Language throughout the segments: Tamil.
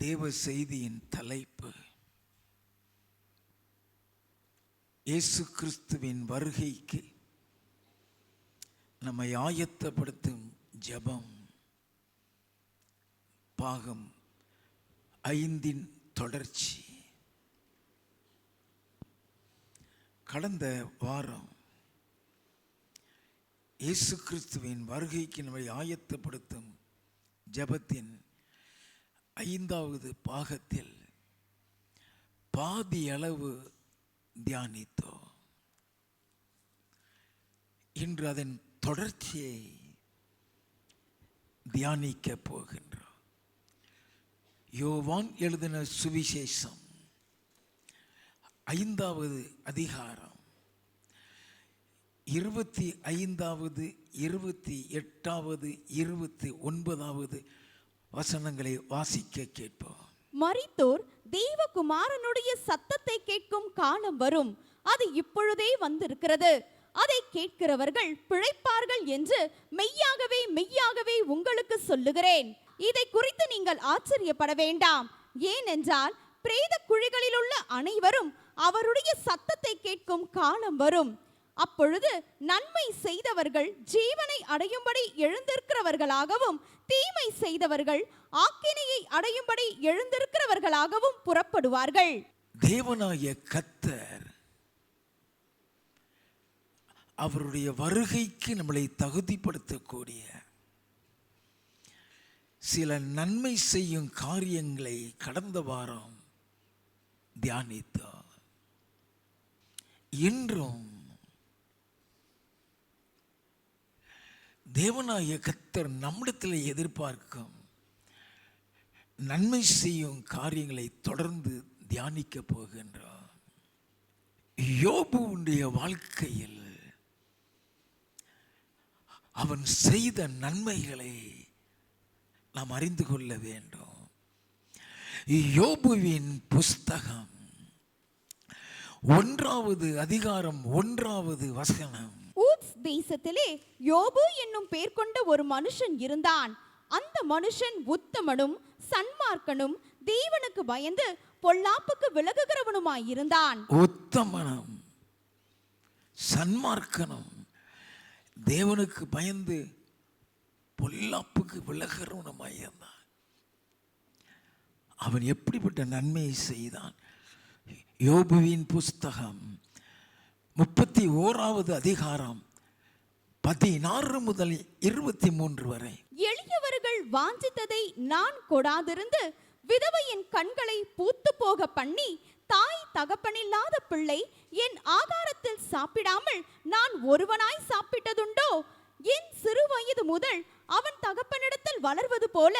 தேவ செய்தியின் தலைப்பு இயேசு கிறிஸ்துவின் வருகைக்கு நம்மை ஆயத்தப்படுத்தும் ஜெபம், பாகம் 5 தொடர்ச்சி. கடந்த வாரம் இயேசு கிறிஸ்துவின் வருகைக்கு நம்மை ஆயத்தப்படுத்தும் ஜெபத்தின் 5வது பாகத்தில் பாதி அளவு தியானித்தோம். இன்று அதன் தொடர்ச்சியை தியானிக்க போகின்றோம். யோவான் எழுதின சுவிசேஷம் 5வது அதிகாரம் 25வது 28வது 29வது வசனங்களை வாசிக்க கேட்போம். மரித்தோர் தேவகுமாரனுடைய சத்தத்தை கேட்கும் காலம் வரும், அது இப்பொழுதே வந்திருக்கிறது. அதை கேட்கிறவர்கள் பிழைப்பார்கள் என்று மெய்யாகவே மெய்யாகவே உங்களுக்கு சொல்லுகிறேன். இதை குறித்து நீங்கள் ஆச்சரியப்பட வேண்டாம். ஏனென்றால் பிரேத குழிகளில் உள்ள அனைவரும் அவருடைய சத்தத்தை கேட்கும் காலம் வரும். அப்பொழுது நன்மை செய்தவர்கள் ஜீவனை அடையும்படி எழுந்திருக்கிறவர்களாகவும், தீமை செய்தவர்கள் ஆக்கினையை அடையும்படி எழுந்திருக்கிறவர்களாகவும் புறப்படுவார்கள். தேவனாகிய கர்த்தர் அவருடைய வருகைக்கு நம்மளை தகுதிப்படுத்தக்கூடிய சில நன்மை செய்யும் காரியங்களை கடந்த வாரம் தியானித்தோம். இன்றும் தேவனாகிய கர்த்தர் நம்மிடத்தில் எதிர்பார்க்கும் நன்மை செய்யும் காரியங்களை தொடர்ந்து தியானிக்க போகின்றோம். யோபுவுடைய வாழ்க்கையில் அவன் செய்த நன்மைகளை நாம் அறிந்து கொள்ள வேண்டும். யோபுவின் புஸ்தகம் 1வது அதிகாரம் 1வது வசனம். ஊத்ஸ் தேசத்திலே யோபு என்னும் பேர் கொண்ட ஒரு மனுஷன் இருந்தான். அந்த மனுஷன் உத்தமனும் சன்மார்க்கனும் தேவனுக்கு பயந்து பொல்லாப்புக்கு விலகுகிறவனுமாய் இருந்தான். உத்தமனும் சன்மார்க்கனும் தேவனுக்கு பயந்து பொல்லாப்புக்கு விலகுகிறவனுமாய் இருந்தான். அவன் எப்படிப்பட்ட நன்மையை செய்தான்? யோபுவின் புஸ்தகம் 31வது அதிகாரம் 16 முதல் 23 வரை. எளியவர்கள் வாஞ்சித்ததை நான் கொடாதிருந்து விதவையின் கண்களை பூத்து போக பண்ணி, தாய் தகப்பனில்லாத பிள்ளை என் ஆகாரத்தில் சாப்பிடாமல் நான் ஒருவனாய் சாப்பிட்டதுண்டோ? என் சிறு வயது முதல் அவன் தகப்பனிடத்தில் வளர்வது போல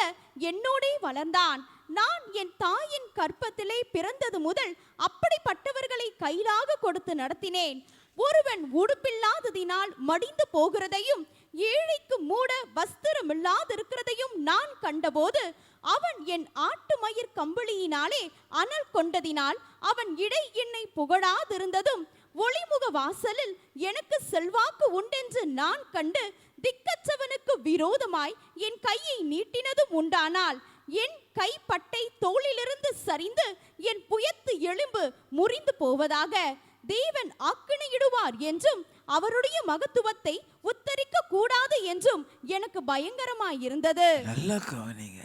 என்னோடே வளர்ந்தான். நான் என் தாயின் கற்பத்திலே பிறந்தது முதல் அப்படிப்பட்டவர்களை கையிலாக கொடுத்து நடத்தினேன். ஒருவன் உடுப்பில்லாததினால் மடிந்து போகிறதையும் ஏழைக்கு மூட வஸ்திரமில்லாதிருக்கிறதையும் நான் கண்டபோது, அவன் என் ஆட்டு மயிர் கம்பளியினாலே அனல் கொண்டதினால் அவன் இடை என்னை புகழாதிருந்ததும், ஒளிமுக வாசலில் எனக்கு செல்வாக்கு உண்டென்று நான் கண்டு திக்கற்றவனுக்கு விரோதமாய் என் கையை நீட்டினதும் உண்டானால், என் கைப்பட்டை தோளிலிருந்து சரிந்து என் புயத்து எலும்பு முறிந்து போவதாக தேவன் ஆக்கினையிடுவார் என்றும் அவருடைய மகத்துவத்தை உத்தரிக்க கூடாது என்றும் எனக்கு பயங்கரமாயிருந்தது. நல்லா கவனிங்க.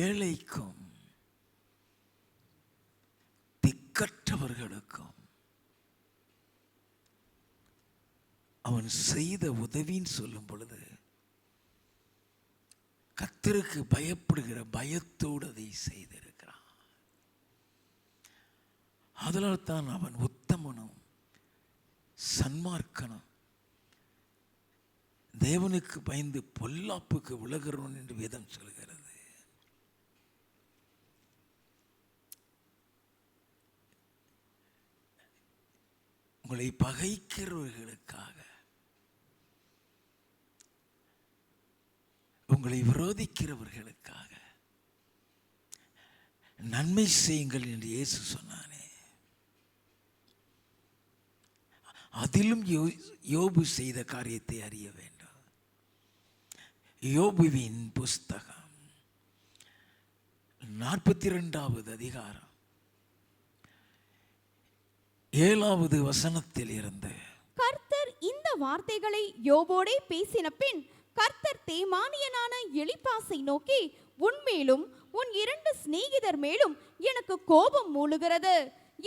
ஏழைக்கும் திக்கற்றவர்களுக்கும் அவன் செய்த உதவின்னு சொல்லும் பொழுது கர்த்தருக்கு பயப்படுகிற பயத்தோடு அதை செய்திருக்கிறான். அதனால் தான் அவன் உத்தமனும் சன்மார்க்கனும் தேவனுக்கு பயந்து பொல்லாப்புக்கு விலகுறவன் என்று வேதம் சொல்கிறது. உங்களை பகைக்கிறவர்களுக்காக, உங்களை விரோதிக்கிறவர்களுக்காக நன்மை செய்யுங்கள் என்று இயேசு சொன்னானே. அதிலும் யோபு செய்த காரியத்தை அறிய வேண்டும். யோபுவின் புஸ்தகம் 42வது அதிகாரம் 7வது வசனத்தில் இருந்து, கர்த்தர் இந்த வார்த்தைகளை யோபோடே பேசின பின் கர்த்தர் தேமானியனான எலிப்பாசை நோக்கி, உன்மேலும் உன் 2 சிநேகிதர் மேலும் எனக்கு கோபம் மூளுகிறது.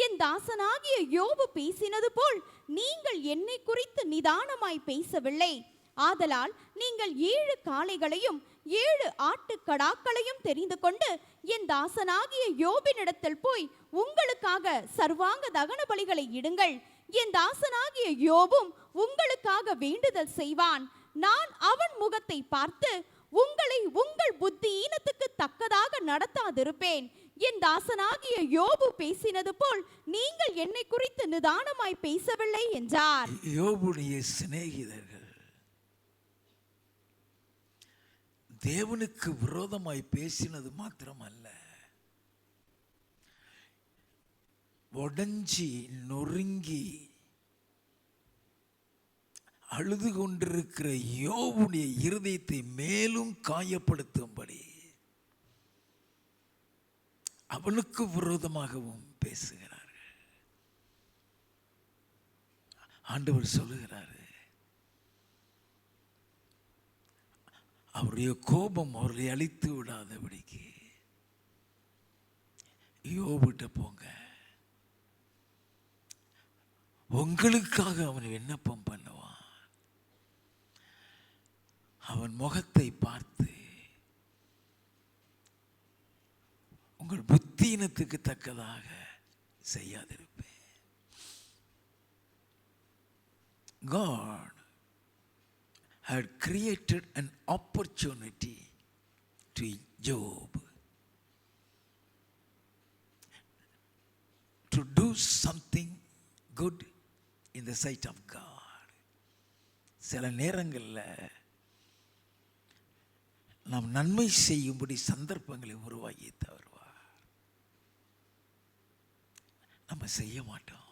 என் தாசனாகிய யோபு பேசினது போல் நீங்கள் என்னை குறித்து நிதானமாய் பேசவில்லை. ஆதலால் நீங்கள் 7 காளைகளையும் 7 ஆட்டுக்கடாக்களையும் தெரிந்து கொண்டு என் தாசனாகிய யோபினிடத்தில் போய் உங்களுக்காக சர்வாங்க தகன பலிகளை இடுங்கள். என் தாசனாகிய யோபும் உங்களுக்காக வேண்டுதல் செய்வான். நான் அவன் முகத்தை பார்த்து உங்களை உங்கள் புத்தியீனத்துக்கு தக்கதாக நடத்தாதிருப்பேன். என் தாசனாகிய யோபு பேசினது போல் நீங்கள் என்னை குறித்து நிதானமாய் பேசவில்லை என்றார். யோபுடைய சிநேகிதர்கள் தேவனுக்கு விரோதமாய் பேசினது மாத்திரமல்ல, உடைஞ்சி நொறுங்கி அழுது கொண்டிருக்கிற யோபுடைய இருதயத்தை மேலும் காயப்படுத்தும்படி அவனுக்கு விரோதமாகவும் பேசுகிறார்கள். ஆண்டவர் சொல்லுகிறாரு, அவருடைய கோபம் அவர்களை அழித்து விடாதபடிக்கு யோபுட்ட போங்க, உங்களுக்காக அவன் விண்ணப்பம் பண்ணுவான். அவன் முகத்தை பார்த்து உங்கள் புத்தியினத்துக்கு தக்கதாக செய்யாதிருப்பேன். God had created an opportunity to Job to do something good in the sight of God. சில நேரங்களில் நாம் நன்மை செய்யும்படி சந்தர்ப்பங்களை உருவாக்கி தருவார். நம்ம செய்ய மாட்டோம்.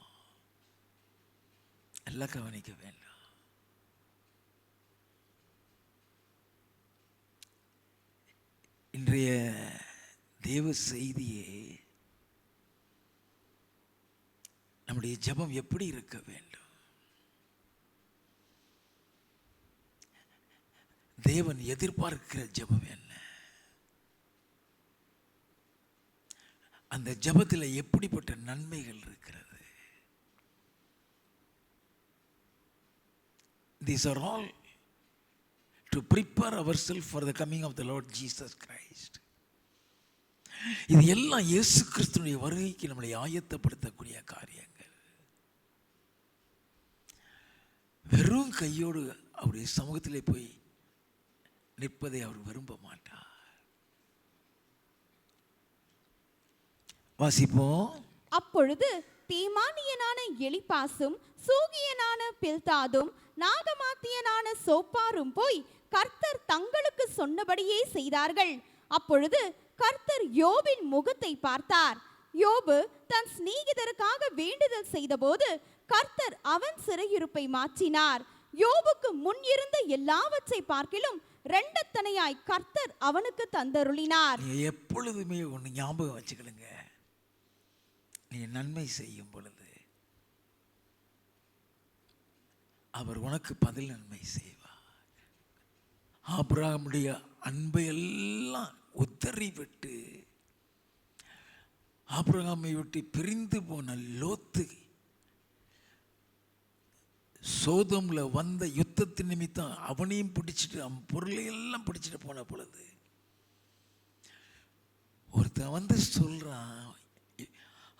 எல்லாம் கவனிக்க வேண்டாம். இன்றைய தேவ செய்தியே நம்முடைய ஜெபம் எப்படி இருக்க வேண்டும்? தேவன் எதிர்பார்க்கிற ஜெபம் என்ன? அந்த ஜெபத்தில் எப்படிப்பட்ட நன்மைகள் இருக்கிறது? These are all to prepare ourselves for the coming of the Lord Jesus Christ. இது எல்லாம் இயேசு கிறிஸ்துவின் வருகைக்கு நம்மளை ஆயத்தப்படுத்தக்கூடிய காரியங்கள். வெறும் கையோடு அவருடைய சமூகத்திலே போய் நிற்பதை அவர் விரும்ப மாட்டார். வாசிப்போம். அப்பொழுது தேமானியனான எலிப்பாசும் சூகியனான பில்தாதும் நாகமாத்தியனான சோப்பாரும் போய் கர்த்தர் தங்களுக்கு சொன்னபடியே செய்தார்கள். அப்பொழுது கர்த்தர் யோபின் முகத்தை பார்த்தார். யோபு தன் சிநேகிதருக்காக வேண்டுதல் செய்தபோது கர்த்தர் அவன் சிறையிருப்பை மாற்றினார். யோபுக்கு முன் இருந்த எல்லாவற்றை பார்க்கிலும் இரண்டத்தனையாய் கர்த்தர் அவனுக்கு தந்தருளினார். நீ எப்பொழுதுமே ஒன்று ஞாபகம் வச்சுக்கிடுங்க. நீ நன்மை செய்யும் பொழுது அவர் உனக்கு பதில் நன்மை செய்வார். ஆபிரகாமுடைய அன்பை எல்லாம் உத்தறி விட்டு ஆபிரகாமை விட்டு பிரிந்து போன லோத்து சோதோம்ல வந்த யுத்தத்தின் நிமித்தம் அவனையும் பிடிச்சிட்டு அவன் பொருளை எல்லாம் பிடிச்சிட்டு போன பொழுது ஒருத்தன் வந்து சொல்றான்,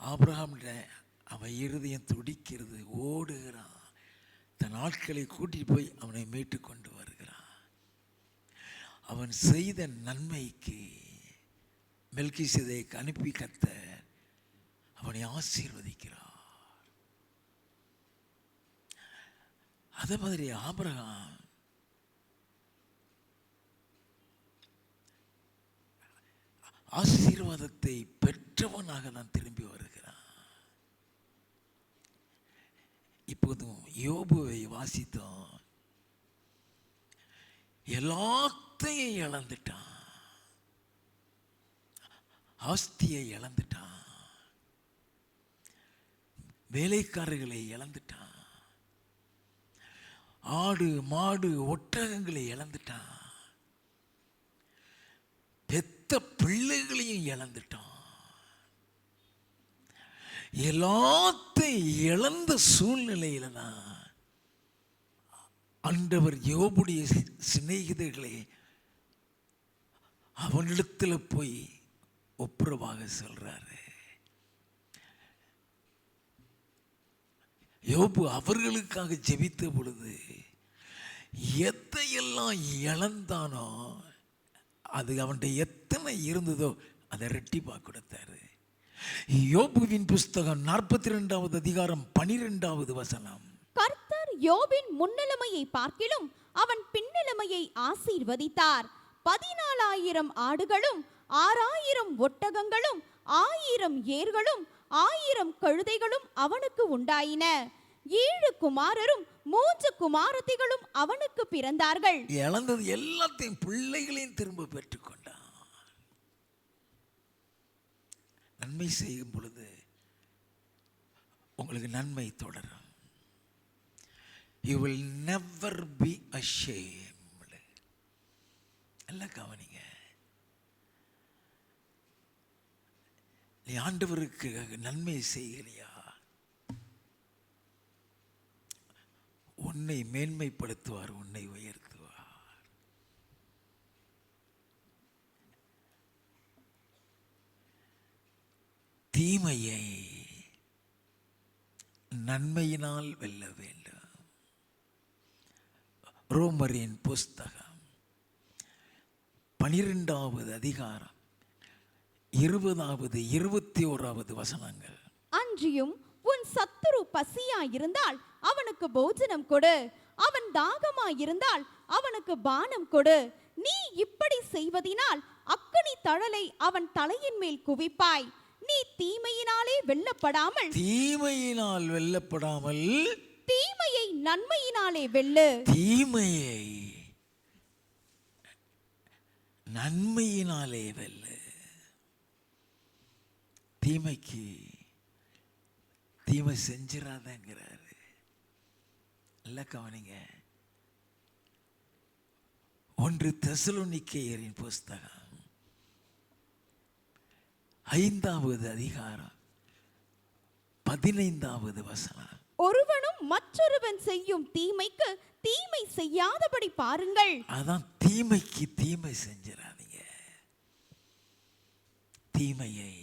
ஆபிரகாம்கிட்ட அவன் இருதயம் துடிக்கிறது, ஓடுகிறான், தன் ஆட்களை கூட்டிட்டு போய் அவனை மீட்டு கொண்டு வருகிறான். அவன் செய்த நன்மைக்கு மெல்கிசேதேக்கு அனுப்பி கர்த்தர் அவனை ஆசீர்வதிக்கிறார். அதே மாதிரி ஆபிரகாம் ஆசீர்வாதத்தை பெற்றவனாக தான் திரும்பி வருகிறான். இப்போதும் யோபுவை வாசித்தோம். எல்லாத்தையும் இழந்துட்டான். ஆஸ்தியை இழந்துட்டான், வேலைக்காரர்களை இழந்துட்டான், ஆடு மாடு ஒட்டகங்களை இழந்துட்டான், பெத்த பிள்ளைகளையும் இழந்துட்டான். எல்லாத்தையும் இழந்த சூழ்நிலையில தான் ஆண்டவர் யோபுடைய சிநேகிதர்களை அவனிடத்தில் போய் ஒப்புரவாக சொல்றாரு. யோபு அவர்களுக்காக ஜெபித்த பொழுது எதையெல்லாம் இழந்தானோ அது அவன்கிட்ட எத்தனை இருந்ததோ அதை ரெட்டிப்பாக கொடுத்தாரு. யோபுவின் புஸ்தகம் 42வது அதிகாரம் 12வது வசனம். கர்த்தர் யோபின் முன்னிலைமையை பார்க்கிலும் அவன் பின்னிலைமையை ஆசீர்வதித்தார். 14,000 ஆடுகளும் 6,000 ஒட்டகங்களும் 1,000 ஏர்களும் 1,000 கழுதைகளும் அவனுக்கு உண்டாயின. 7 குமாரரும் 3 குமாரத்திகளும் அவனுக்கு பிறந்தார்கள். இழந்தது எல்லாத்தையும் பிள்ளைகளையும் திரும்ப பெற்றுக்கொண்டான். நன்மை செய்யும் பொழுது உங்களுக்கு நன்மை தொடரும். You will never be ashamed. நல்லா கவனிங்க. நீ ஆண்டவருக்கு நன்மை செய்கிறியா, உன்னை மேன்மைப்படுத்துவார், உன்னை உயர்த்துவார். தீமையை நன்மையினால் வெல்ல வேண்டும். ரோமரின் புஸ்தகம் 12வது அதிகாரம் 20வது 21வது வசனங்கள். அன்றியும் உன் சத்துரு பசியாயிருந்தால் அவனுக்கு போஜனம் கொடு, அவன் தாகமாயிருந்தால் அவனுக்கு பானம் கொடு. நீ இப்படி செய்வதினால் அக்கினி தழலை அவன் தலையின் மேல் குவிப்பாய். நீ தீமையினாலே வெல்லப்படாமல் தீமையை நன்மையினாலே வெல்லு. தீமையை நன்மையினாலே வெல்லு. தீமைக்கு தீமை செஞ்சிடாதங்கிறாரு. நல்ல கவனிங்க. 1 தெசலோனிக்கேயரின் புஸ்தகம் 5வது அதிகாரம் 15வது வசனம். ஒருவனும் மற்றொருவன் செய்யும் தீமைக்கு தீமை செய்யாதபடி பாருங்கள். அதான் தீமைக்கு தீமை செஞ்சிடாதீங்க. தீமையை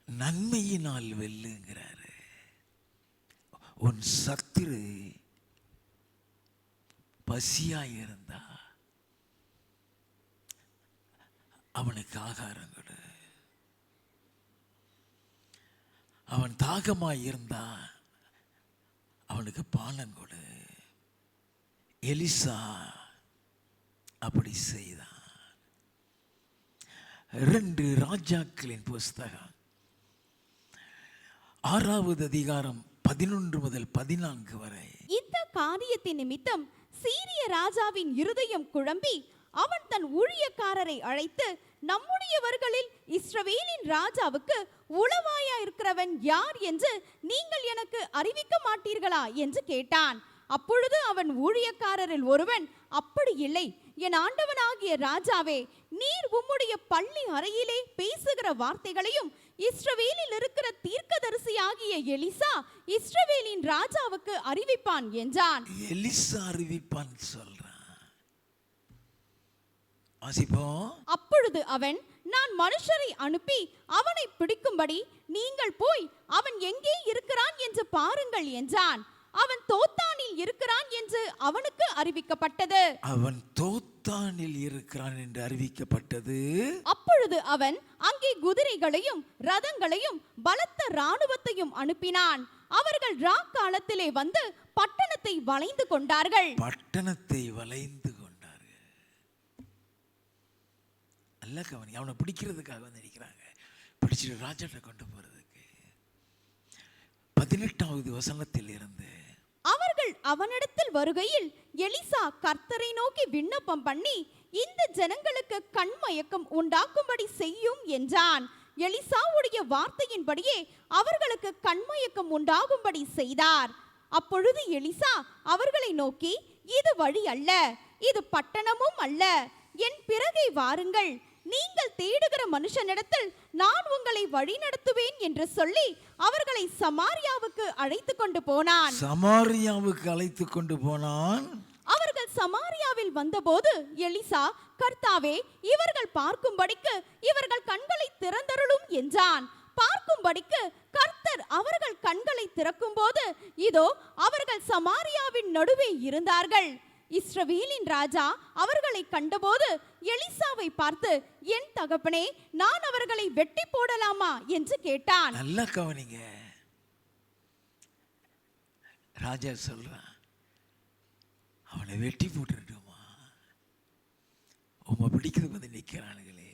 நன்மையினால் வெல்லுங்கிறாரு. உன் சத்துரு பசியாயிருந்தா அவனுக்கு ஆகாரம் கொடு. அவன் தாகமாயிருந்தா அவனுக்கு பானம் கொடு. எலிசா அப்படி செய்தான். 2 ராஜாக்களின் புஸ்தகம் 6வது அதிகாரம் 11 முதல் 14 வரை. இந்த காரியத்தின் நிமித்தம் சீரிய ராஜாவின் இருதயம் குழம்பி அவன் தன் ஊழியக்காரரை அழைத்து, நம்முடையவர்களில் இஸ்ரவேலின் ராஜாவுக்கு உளவாயா இருக்கிறவன் யார் என்று நீங்கள் எனக்கு அறிவிக்க மாட்டீர்களா என்று கேட்டான். அப்பொழுது அவன் ஊழியக்காரரில் ஒருவன், அப்படி இல்லை, என் ஆண்டவனாகிய ராஜாவே, நீர் உம்முடைய பள்ளி அறையிலே பேசுகிற வார்த்தைகளையும் இஸ்ரவேலில் இருக்கிற தீர்க்கதரிசியாகிய எலிசா இஸ்ரவேலின் ராஜாவுக்கு அறிவிப்பான் என்றான். எலிசா அறிவிப்பான் சொல்றான். அப்பொழுது அவன், நான் மனுஷரை அனுப்பி அவனை பிடிக்கும்படி நீங்கள் போய் அவன் எங்கே இருக்கிறான் என்று பாருங்கள் என்றான். அவன் தோத்தானில் இருக்கிறான் என்று அவனுக்கு அறிவிக்கப்பட்டது. அவன் தோத்தானில் இருக்கிறான் என்று அறிவிக்கப்பட்டது. அப்பொழுது அவன் அங்கே குதிரைகளையும் ரதங்களையும் பலத்த இராணுவத்தையும் அனுப்பினான். அவர்கள் ராக்காலத்திலே வந்து பட்டணத்தை வளைந்து கொண்டார்கள். பட்டணத்தை வளைந்து கொண்டார்கள். நல்ல கவனி. அவனை பிடிக்கிறதுக்காக வந்து நிற்கிறாங்க. பிடிச்சிட்டு ராஜாட்ட கொண்டு போறதுக்கு. 18வது வசனத்தில் இருந்து அவர்கள் அவனிடத்தில் வருகையில் எலிசா கர்த்தரை நோக்கி விண்ணப்பம் பண்ணி, இந்த ஜனங்களுக்கு கண்மயக்கம் உண்டாக்கும்படி செய்யும் என்றான். எலிசாவுடைய வார்த்தையின்படியே அவர்களுக்கு கண்மயக்கம் உண்டாகும்படி செய்தார். அப்பொழுது எலிசா அவர்களை நோக்கி, இது வழி அல்ல, இது பட்டணமும் அல்ல, என் பிறகே வாருங்கள், நீங்கள் தேடுகிற மனுஷனிடத்தில் நான் உங்களை வழி நடத்துவேன் என்று சொல்லி அவர்களை சமாரியாவுக்கு அழைத்து கொண்டு போனான். சமாரியாவுக்கு அழைத்து கொண்டு போனான். அவர்கள் சமாரியாவில் வந்தபோது எலிசா, கர்த்தாவே, இவர்கள் பார்க்கும்படிக்கு இவர்கள் கண்களை திறந்தருளும் என்றான். பார்க்கும்படிக்கு கர்த்தர் அவர்கள் கண்களை திறக்கும் போது இதோ அவர்கள் சமாரியாவின் நடுவே இருந்தார்கள். இஸ்ரவேலின் ராஜா அவர்களை கண்டபோது எலிசாவை பார்த்து, என் தகப்பனே, நான் அவர்களை வெட்டி போடலாமா என்று கேட்டான். நல்லா கவனிங்க. ராஜா சொல்றான், அவனை வெட்டி போட்டுட்டுமா, உமை பிடிக்கிறது வந்து நிற்கிறானுங்களே.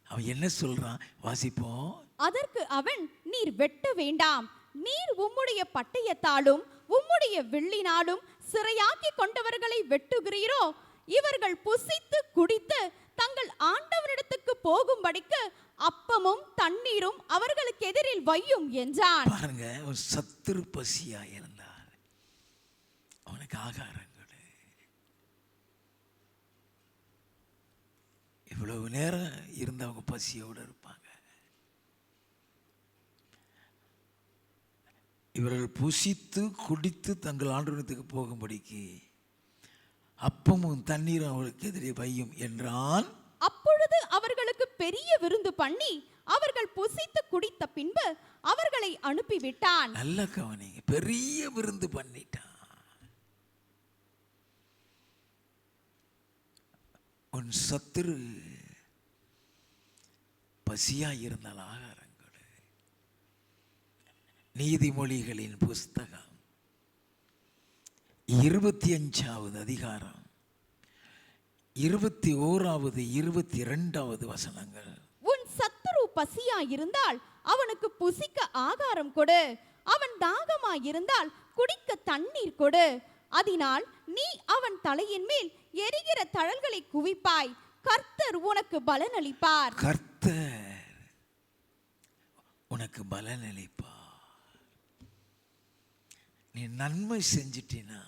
அவன் என்ன சொல்றான் வாசிப்போம். அதற்கு அவன், நீர் வெட்ட வேண்டாம், நீர் உம்முடைய பட்டயத்தாலும் உம்முடைய வில்லினாலும் சிறையாக்கி கொண்டவர்களை வெட்டுகிறீரோ, இவர்கள் புசித்து குடித்து தங்கள் ஆண்டவரிடத்துக்கு போகும்படிக்கு அப்பமும் தண்ணீரும் அவர்களுக்கு எதிரில் வையும் என்றான். பாருங்க, ஒரு சத்துரு பசியா இருந்தார், அவனுக்கு ஆகாரம் கொடு. இவ்வளவு நேரம் இருந்தவங்க பசியோடு இருப்பாங்க. இவர்கள் புசித்து குடித்து தங்கள் ஆண்டவரிடத்துக்கு போகும்படிக்கு அப்பமும் தண்ணீரும் அவர்களுக்கு எதிரே வையும் என்றான். அப்பொழுது அவர்களுக்கு பெரிய விருந்து பண்ணி அவர்கள் புசித்து குடித்த பின்பு அவர்களை அனுப்பிவிட்டான். நல்ல கவனிங்க, பெரிய விருந்து பண்ணிட்டான். உன் சத்துரு பசியா இருந்தால் ஆகாரம் கொடு. நீதிமொழிகளின் புஸ்தகம் 25வது அதிகாரம் 21வது 22வது வசனங்கள். உன் சத்துரு பசியாயிருந்தால் அவனுக்கு புசிக்க ஆகாரம் கொடு, அவன் தாகமாயிருந்தால் குடிக்க தண்ணீர் கொடு. அதனால் நீ அவன் தலையின் மேல் எரிகிற தழல்களை குவிப்பாய், கர்த்தர் உனக்கு பலனளிப்பார். கர்த்தர் உனக்கு பலனளிப்பார். நீ நன்மை செஞ்சிட்டினா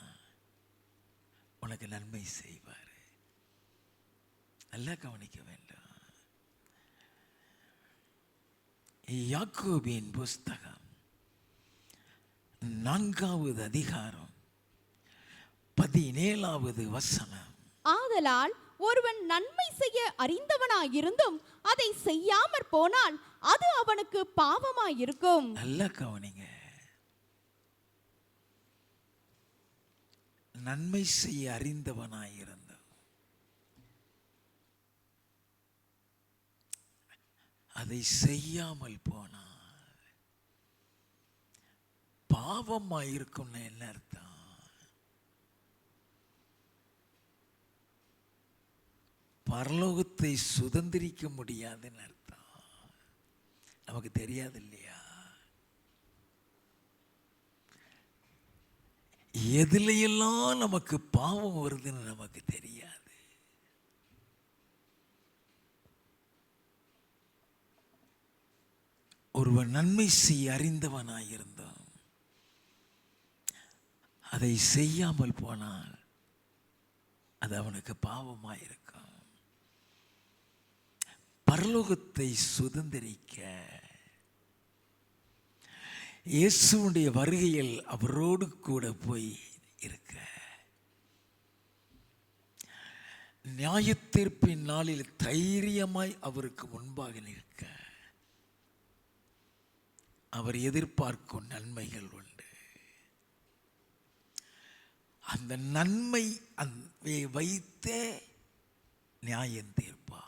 உனக்கு நன்மை செய்வார். நல்லா கவனிக்க வேண்டும். யாக்கோபின் புஸ்தகம் 4வது அதிகாரம் 17வது வசனம். ஆதலால் ஒருவன் நன்மை செய்ய அறிந்தவனாயிருந்தும் அதை செய்யாமற் போனால் அது அவனுக்கு பாவமாயிருக்கும். நல்லா கவனிங்க. நன்மை செய்ய அறிந்தவனாயிருந்தும் அதை செய்யாமல் போனால் பாவமாயிருக்கும்னு என்ன அர்த்தம்? பரலோகத்தை சுதந்திரிக்க முடியாதுன்னு அர்த்தம். நமக்கு தெரியாது இல்லையா? எதுலையெல்லாம் நமக்கு பாவம் வருதுன்னு நமக்கு தெரியாது. ஒருவன் நன்மை செய்ய அறிந்தவனாயிருந்தோம் அதை செய்யாமல் போனால் அது அவனுக்கு பாவமாயிருக்கும். பரலோகத்தை சுதந்திரிக்க இயேசுவுடைய வருகையில் அவரோடு கூட போய் இருக்க, நியாயத்தீர்ப்பின் நாளில் தைரியமாய் அவருக்கு முன்பாக நிற்க அவர் எதிர்பார்க்கும் நன்மைகள் உண்டு. அந்த நன்மை வைத்தே நியாயம் தீர்ப்பார்.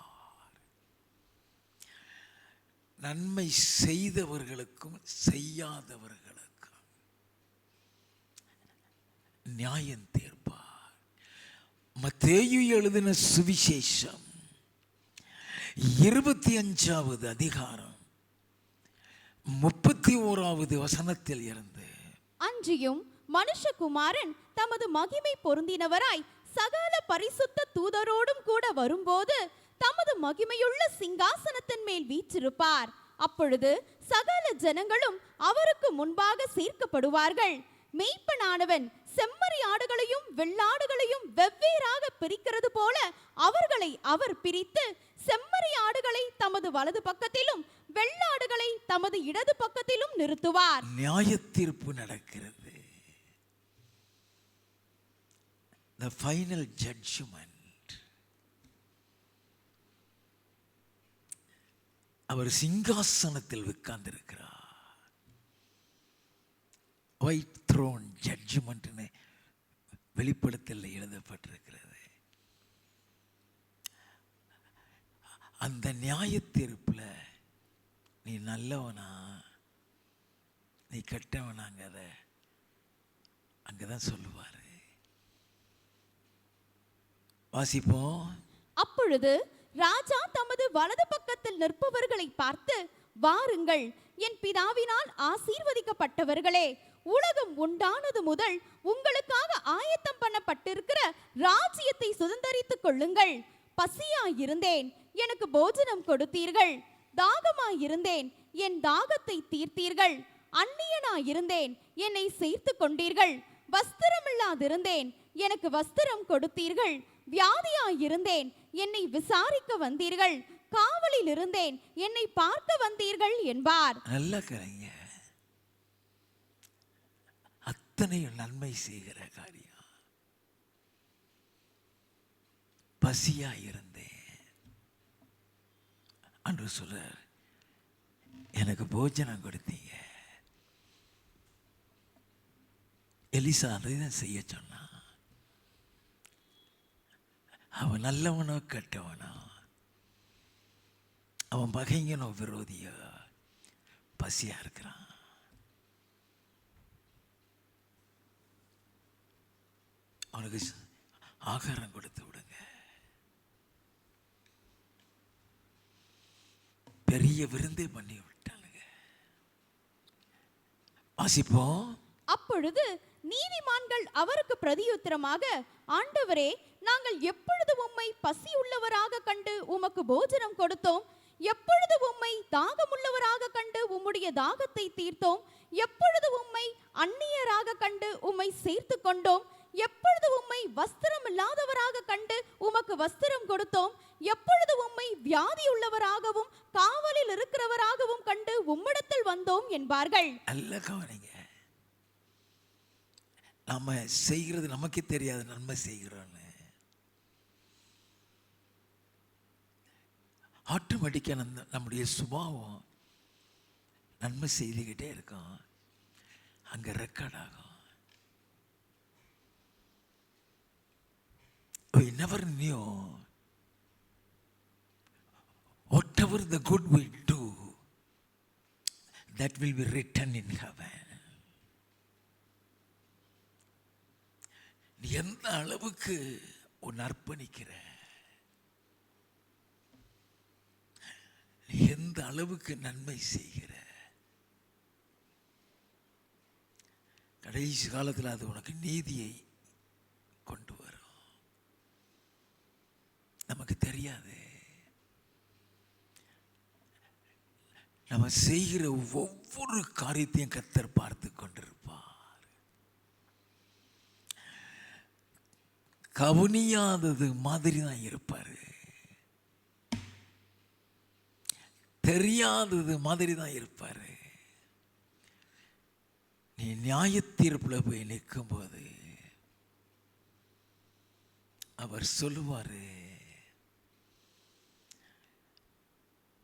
நன்மை செய்தவர்களுக்கும் செய்யாதவர்களுக்கும் நியாயம் தீர்ப்பார். மத்தேயு எழுதின சுவிசேஷம் 25வது அதிகாரம் 31வது வசனத்தில் இருந்து, அன்றியும் மனுஷகுமாரன் தமது மகிமை பொருந்தினவராய் சகல பரிசுத்த தூதரோடும் கூட வரும்போது தமது மகிமையுள்ள சிங்காசனத்தின் மேல் வீற்றிருப்பார். அப்பொழுது சகல ஜனங்களும் அவருக்கு முன்பாக சேர்க்கப்படுவார்கள். மேய்ப்பனானவன் செம்மறி ஆடுகளையும் வெள்ளாடுகளையும் வெவ்வேறாக பிரிக்கிறது போல அவர்களை அவர் பிரித்து செம்மறி ஆடுகளை தமது வலது பக்கத்திலும் வெள்ளாடுகளை தமது இடது பக்கத்திலும் நிறுத்துவார். நியாய தீர்ப்பு நடக்கிறது. The final judgment. அவர் சிங்காசனத்தில் உட்கார்ந்திருக்கிறார். ஒயிட் த்ரோன் ஜட்ஜ்மெண்ட்னு வெளிப்படுத்தல எழுதப்பட்டிருக்கிறது. அந்த நியாய தீர்ப்புல நீ நல்லவனா நீ கெட்டவனாங்கிறத அங்கதான் சொல்லுவாரு. வாசிப்போம். அப்பொழுது ராஜா தமது வலது பக்கத்தில் நிற்பவர்களை பார்த்து, வாருங்கள், என் பிதாவினால் ஆசீர்வதிக்கப்பட்டவர்களே, உலகம் உண்டானது முதல் உங்களுக்காக ஆயத்தம் பண்ணப்பட்டிருக்கிற ராஜ்யத்தை சுதந்தரித்துக் கொள்ளுங்கள். பசியாயிருந்தேன், எனக்கு போஜனம் கொடுத்தீர்கள். தாகமாயிருந்தேன், என் தாகத்தை தீர்த்தீர்கள். அந்நியனாயிருந்தேன், என்னை சேர்த்து கொண்டீர்கள். வஸ்திரமில்லாதிருந்தேன், எனக்கு வஸ்திரம் கொடுத்தீர்கள். வியாதியாயிருந்தேன், என்னை விசாரிக்க வந்தீர்கள். காவலில் இருந்தேன், என்னை பார்க்க வந்தீர்கள் என்பார். நல்ல கலைஞ அத்தனையும் நன்மை செய்கிற காரியம். பசியாயிருந்தேன் அன்று சொல்ற, எனக்கு போஜனம் கொடுத்தீங்க. எலிசா அதைதான் செய்ய சொன்னான். அவன் நல்லவனோ கெட்டவனோ, அவன் பகைங்கனோ விரோதியோ, பசியா இருக்கிறான். அவனுக்கு ஆகாரம் கொடுத்து விடுங்க. பெரிய விருந்தே பண்ணி விட்டானுங்க. வாசிப்போம். அப்பொழுது நீதிமான்கள் அவருக்கு பிரதியுத்தரமாக, ஆண்டவரே, நாங்கள் எப்பொழுது உம்மை பசி உள்ளவராக கண்டு உமக்கு போஜனம் கொடுத்தோம்? எப்பொழுது உம்மை தாகமுள்ளவராக கண்டு உம்முடைய தாகத்தை தீர்த்தோம்? எப்பொழுது உம்மை அந்நியராக கண்டு உம்மை சேர்த்து கொண்டோம்? எப்பொழுது உம்மை வஸ்திரம் இல்லாதவராக கண்டு உமக்கு வஸ்திரம் கொடுத்தோம்? எப்பொழுது உம்மை வியாதி உள்ளவராகவும் காவலில் இருக்கிறவராகவும் கண்டு உம்மிடத்தில் வந்தோம் என்பார்கள். நல்ல கவனிங்க. நம்ம செய்கிறது நமக்கே தெரியாது நன்மை செய்கிறோன்னு. ஆட்டோமேட்டிக்காக நம்முடைய சுபாவம் நன்மை செய்துக்கிட்டே இருக்கும். அங்கே ரெக்கார்ட் ஆகும். We never knew whatever the good we do, that will be written in heaven. நீ எந்த அளவுக்கு உன் அர்ப்பணிக்கிற, நீ எந்த அளவுக்கு நன்மை செய்கிற, கடைசி காலத்தில் அது உனக்கு நீதியை கொண்டு வரும். நமக்கு தெரியாது. நம்ம செய்கிற ஒவ்வொரு காரியத்தையும் கர்த்தர் பார்த்து கொண்டிருப்பார். கவனியாதது மாதிரி தான் இருப்பாரு. தெரியாதது மாதிரி தான் இருப்பாரு. நீ நியாய தீர்ப்புல போய் நிற்கும் போது அவர் சொல்லுவாரு,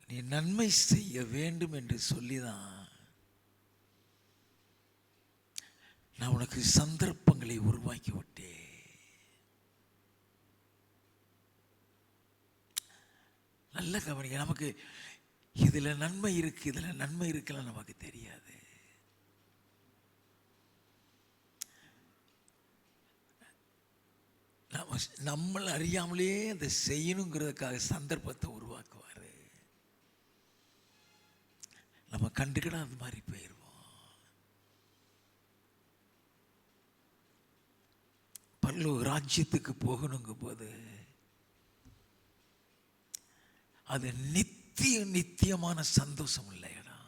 நீ நன்மை செய்ய வேண்டும் என்று சொல்லிதான் நான் உனக்கு சந்தர்ப்பங்களை உருவாக்கி விட்டேன். நல்ல கவனிக்க. நமக்கு இதுல நன்மை இருக்கு, இதுல நன்மை இருக்குன்னு நமக்கு தெரியாது. நம்மள அறியாமலே அதை செய்யணுங்கிறதுக்காக சந்தர்ப்பத்தை உருவாக்குவாரு. நம்ம கண்டுக்கிடாத மாதிரி போயிடுவோம். பரலோக ராஜ்யத்துக்கு போகணுங்க போது அது நித்தியமான சந்தோஷம் இல்லை இடம்.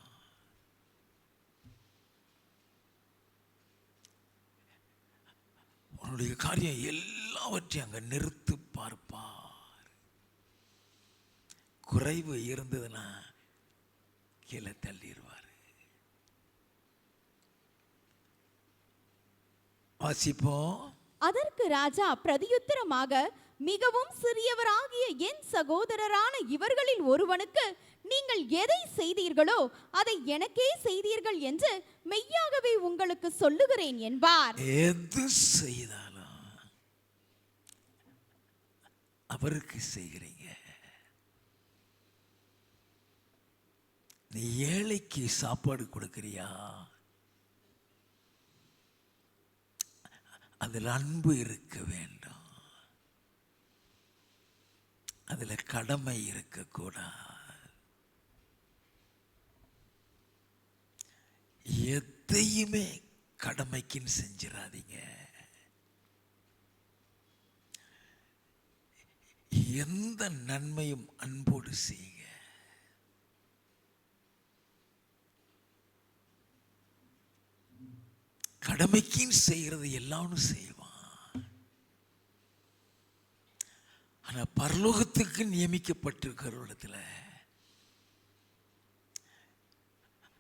உன்னுடைய காரியம் எல்லாவற்றையும் அங்க நிறுத்து பார்ப்பார். குறைவு இருந்ததுன்னா கீழே தள்ளிடுவார். வாசிப்போம். அதற்கு ராஜா பிரதியுத்தரமாக, மிகவும் சிறியவராகிய என் சகோதரரான இவர்களில் ஒருவனுக்கு நீங்கள் எதை செய்தீர்களோ அதை எனக்கே செய்தீர்கள் என்று மெய்யாகவே உங்களுக்கு சொல்லுகிறேன் என்பார். எது செய்தாலும் அவருக்கு செய்கிறீங்க. நீ ஏழைக்கு சாப்பாடு கொடுக்கிறியா? அதில் அன்பு இருக்க வேண்டும், அதுல கடமை இருக்கக்கூடாது. எதையுமே கடமைக்குன்னு செஞ்சிடாதீங்க. எந்த நன்மையும் அன்போடு செய்யுங்க. கடமைக்குன்னு செய்கிறது எல்லாரும் செய்வான். ஆனா பரலோகத்துக்கு நியமிக்கப்பட்டிருக்கிற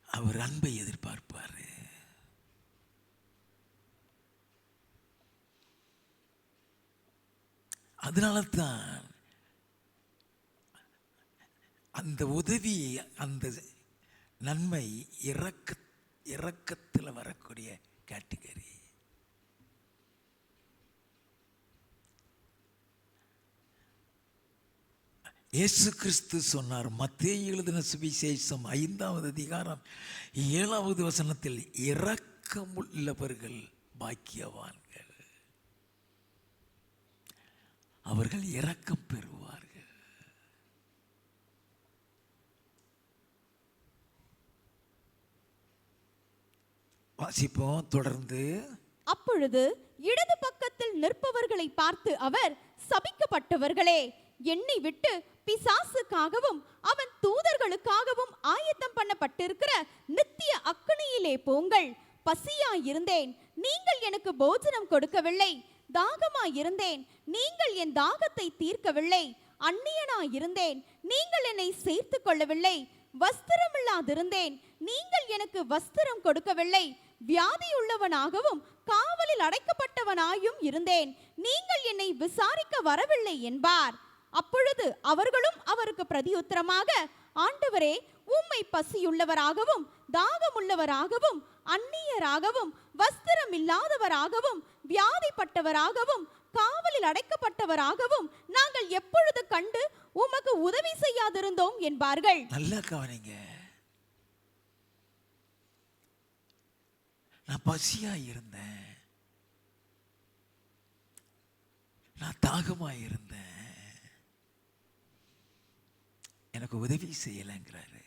அவர் அன்பை எதிர்பார்ப்பாரு. அதனால தான் அந்த உதவி, அந்த நன்மை இரக்கத்தில் வரக்கூடிய கேட்டகரி. இயேசு கிறிஸ்து சொன்னார், மத்தேயு எழுதின சுவிசேஷம் 5வது அதிகாரம் 7வது வசனத்தில், இரக்கமுள்ளவர்கள் பாக்கியவான்கள், அவர்கள் இரக்கம் பெறுவார்கள். வாசிப்போம் தொடர்ந்து. அப்பொழுது இடது பக்கத்தில் நிற்பவர்களை பார்த்து அவர், சபிக்கப்பட்டவர்களே, என்னை விட்டு பிசாசுக்காகவும் அவன் தூதர்களுக்காகவும் ஆயத்தம் பண்ணப்பட்டிருக்கிற நித்திய அக்கினியிலே போங்கள். பசியாயிருந்தேன், நீங்கள் எனக்கு போஜனம் கொடுக்கவில்லை. தாகமாயிருந்தேன், நீங்கள் என் தாகத்தை தீர்க்கவில்லை. அந்நியனாயிருந்தேன், நீங்கள் என்னை சேர்த்து கொள்ளவில்லை. வஸ்திரமில்லாதிருந்தேன், நீங்கள் எனக்கு வஸ்திரம் கொடுக்கவில்லை. வியாதியுள்ளவனாகவும் காவலில் அடைக்கப்பட்டவனாயும் இருந்தேன், நீங்கள் என்னை விசாரிக்க வரவில்லை என்பார். அப்பொழுது அவர்களும் அவருக்கு பிரதியுத்தரமாக, ஆண்டவரே, உம்மை பசியுள்ளவராகவும் தாகமுள்ளவராகவும் அந்நியராகவும் வஸ்திரம் இல்லாதவராகவும் வியாதிப்பட்டவராகவும் காவலில் அடைக்கப்பட்டவராகவும் நாங்கள் எப்பொழுது கண்டு உமக்கு உதவி செய்யாதிருந்தோம் என்பார்கள். நல்லா கவனிங்க. நான் பசியா இருந்தேன், நான் தாகமா இருந்தேன், எனக்கு உதவி செய்யலைங்கிறாரு.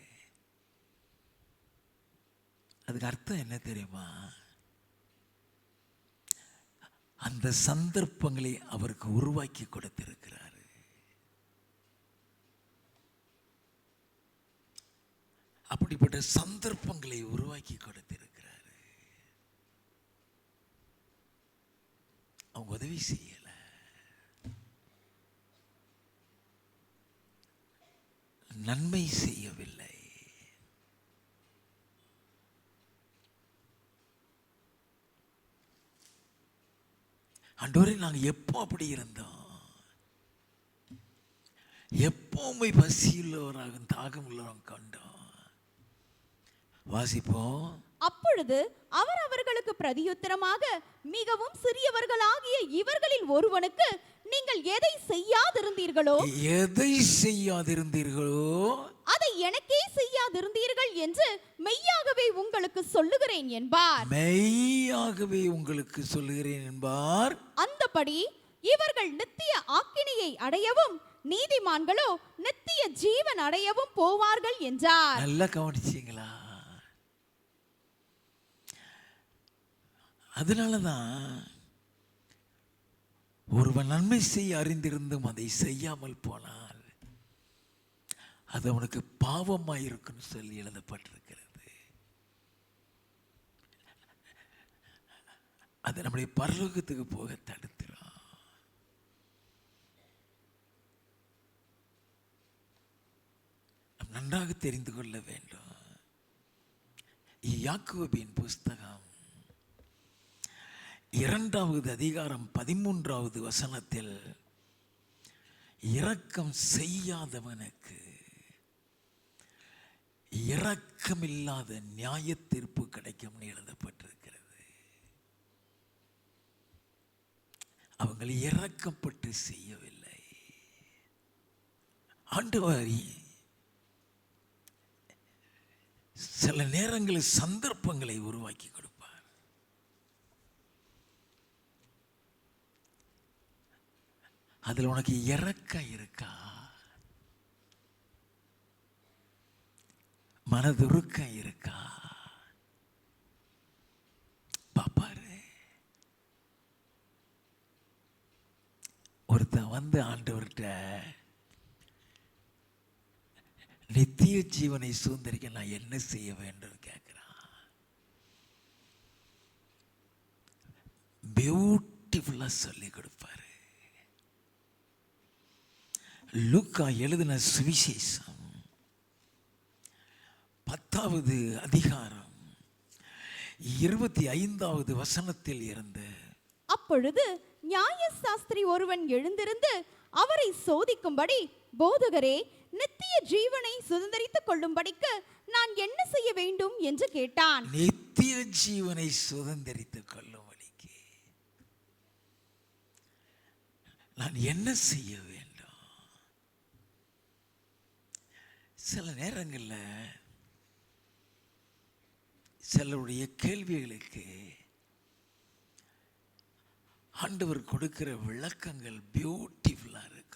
அதுக்கு அர்த்தம் என்ன தெரியுமா? அந்த சந்தர்ப்பங்களை அவருக்கு உருவாக்கி கொடுத்திருக்கிறாரு. அப்படிப்பட்ட சந்தர்ப்பங்களை உருவாக்கி கொடுத்திருக்கிறாரு. அவங்க உதவி செய்யல, நன்மை செய்யவில்லை. ஆண்டவரே, நாங்க எப்போ அப்படி இருந்தோம்? எப்பவுமே பசியுள்ளவராக தாகம் உள்ளவராக கண்டோம். வாசிப்போம். அப்பொழுது அவர் அவர்களுக்கு பிரதியுத்தரமாக, மிகவும் சிறியவர்களாகிய இவர்களில் ஒருவனுக்கு நீங்கள் எதை செய்யாதிருந்தீர்களோ அதை எனக்கே செய்யாதிருந்தீர்கள் என்று மெய்யாகவே உங்களுக்கு சொல்லுகிறேன் என்பார். மெய்யாகவே உங்களுக்கு சொல்லுகிறேன் என்பார். அந்தபடி இவர்கள் நித்திய ஆக்கினையை அடையவும் நீதிமான்களோ நித்திய ஜீவன் அடையவும் போவார்கள் என்றார். நல்லா கவனிச்சீங்களா? அதனாலதான் ஒருவன் நன்மை செய்ய அறிந்திருந்தும் அதை செய்யாமல் போனால் அது அவனுக்கு பாவமாயிருக்குன்னு சொல்லி எழுதப்பட்டிருக்கிறது. அது நம்முடைய பரலோகத்துக்கு போக தடுத்துரும். நன்றாக தெரிந்து கொள்ள வேண்டும். யாக்கோபின் புஸ்தகம் 2வது அதிகாரம் 13வது வசனத்தில் இரக்கம் செய்யாதவனுக்கு இரக்கமில்லாத நியாய தீர்ப்பு கிடைக்கும் எழுதப்பட்டிருக்கிறது. அவங்களை இரக்கப்பட்டு செய்யவில்லை. ஆண்டவர் சில நேரங்களில் சந்தர்ப்பங்களை உருவாக்கி கொடுப்பார். அதில் உனக்கு இரக்கம் இருக்கா, மனதுருக்கம் இருக்கா பாப்பாரு. ஒருத்தன் வந்து ஆண்டவர்கிட்ட நித்திய ஜீவனை சுதந்திரிக்க நான் என்ன செய்ய வேண்டும் கேட்கிறான். பியூட்டிஃபுல்லா சொல்லி கொடுப்பாரு. லூக்கா எழுதின சுவிசேஷம் 10வது அதிகாரம் 25வது வசனத்தில் இருந்து, அப்பொழுது நியாயசாஸ்திரி ஒருவன் எழுந்திருந்து அவரை சோதிக்கும்படி, போதகரே, நித்திய ஜீவனை சுதந்தரித்துக் கொள்ளும்படிக்கு நான் என்ன செய்ய வேண்டும் என்று கேட்டான். நித்திய ஜீவனை சுதந்தரித்துக் கொள்ளும்படிக்கு நான் என்ன செய்ய வேண்டும்? சில நேரங்களில் சிலருடைய கேள்விகளுக்கு ஆண்டவர் கொடுக்கிற விளக்கங்கள் பியூட்டிஃபுல்லா இருக்கும்.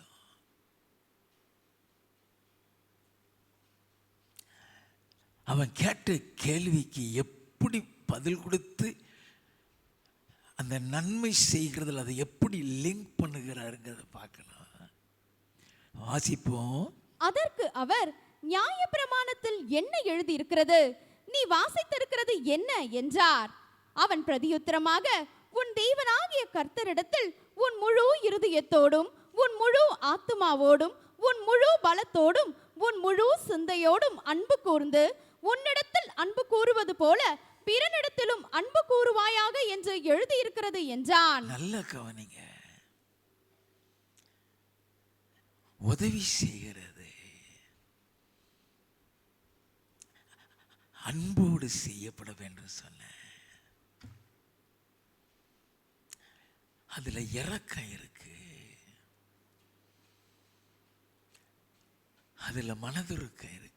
அவன் கேட்ட கேள்விக்கு எப்படி பதில் கொடுத்து அந்த நன்மை செய்கிறதுல அதை எப்படி லிங்க் பண்ணுகிறாருங்கிறத பார்க்கலாம். வாசிப்போம். அதற்கு அவர், நியாயப்பிரமாணத்தில் என்ன எழுதி இருக்கிறது, நீ வாசித்திருக்கிறது என்ன என்றார். அவன் பிரதியுத்தரமாக, உன் தேவனாகிய கர்த்தரிடத்தில் உன் முழு இருதயத்தோடும் உன் முழு ஆத்துமாவோடும் உன் முழு பலத்தோடும் உன் முழு சிந்தையோடும் அன்பு கூர்ந்து உன்னிடத்தில் அன்பு கூறுவது போல பிறனிடத்திலும் அன்பு கூறுவாயாக என்று எழுதியிருக்கிறது என்றான். நல்ல கவனிங்க. உதவி செய்கிறது அன்போடு செய்யப்பட வேண்டும் சொன்ன, அதுல இரக்கம் இருக்கு, அதுல மனதுருக்கம் இருக்கு.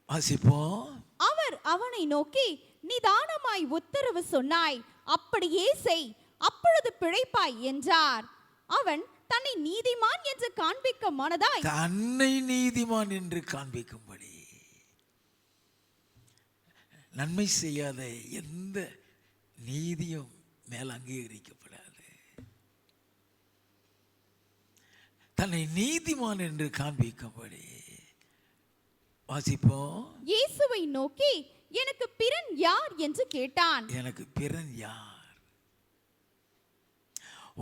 வாசிப்போம். அவர் அவனை நோக்கி, நிதானமாய் உத்தரவு சொன்னாய், அப்படியே செய், அப்பொழுது பிழைப்பாய் என்றார். அவன் தன்னை நீதிமான் என்று காண்பிக்க மனதாய், தன்னை நீதிமான் என்று காண்பிக்கும்படி, நன்மை செய்யாத எந்த நீதியும் மேல் அங்கீகரிக்கப்படாது. தன்னை நீதிமான் என்று காண்பிக்கும்படி வாசிப்போம். இயேசுவை நோக்கி, எனக்கு பிறன் யார் என்று கேட்டான். எனக்கு பிறன் யார்?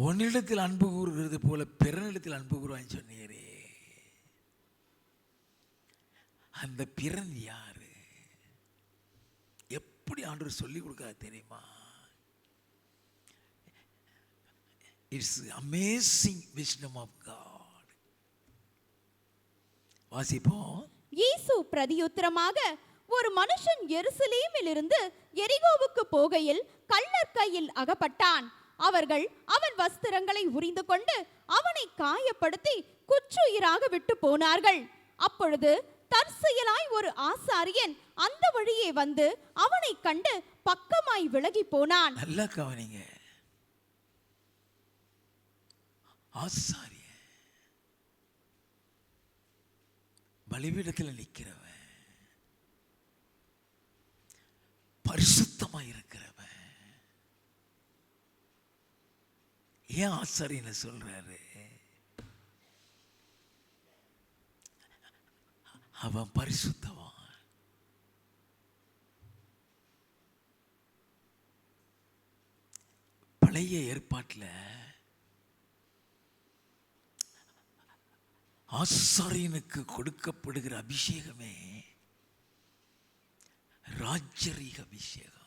உன்னிடத்தில் அன்பு கூறுகிறது போல பிறனிடத்தில் அன்பு கூறுவான்னு சொன்னீரே, அந்த பிறன் யாரு? எப்படி ஆண்டவர் சொல்லி கொடுக்காது தெரியுமா? It's amazing wisdom of God. வாசிப்போம். இயேசு பிரதியுத்தரமாக, ஒரு மனுஷன் எருசலேமில் இருந்து எரிகோவுக்கு போகையில் கள்ளர் கையில் அகப்பட்டான். அவர்கள் அவன் வஸ்திரங்களை உரிந்து கொண்டு அவனை காயப்படுத்தி குற்றுயிராக விட்டு போனார்கள். அப்பொழுது தற்செயலாய் ஒரு ஆசாரியன் அந்த வழியே வந்து அவனை கண்டு பக்கமாய் விலகி போனான். நல்லா கவனிங்க. ஆசாரியன் பலிபீடத்தில் நிற்கிறவன், பரிசுத்தம் பரிசுத்தமா இருக்கிறவன். ஏன் ஆசாரியனை சொல்றாரு? அவன் பரிசுத்தவான். பழைய ஏற்பாட்டில் ஆசாரியனுக்கு கொடுக்கப்படுகிற அபிஷேகமே ராஜரீக அபிஷேகம்.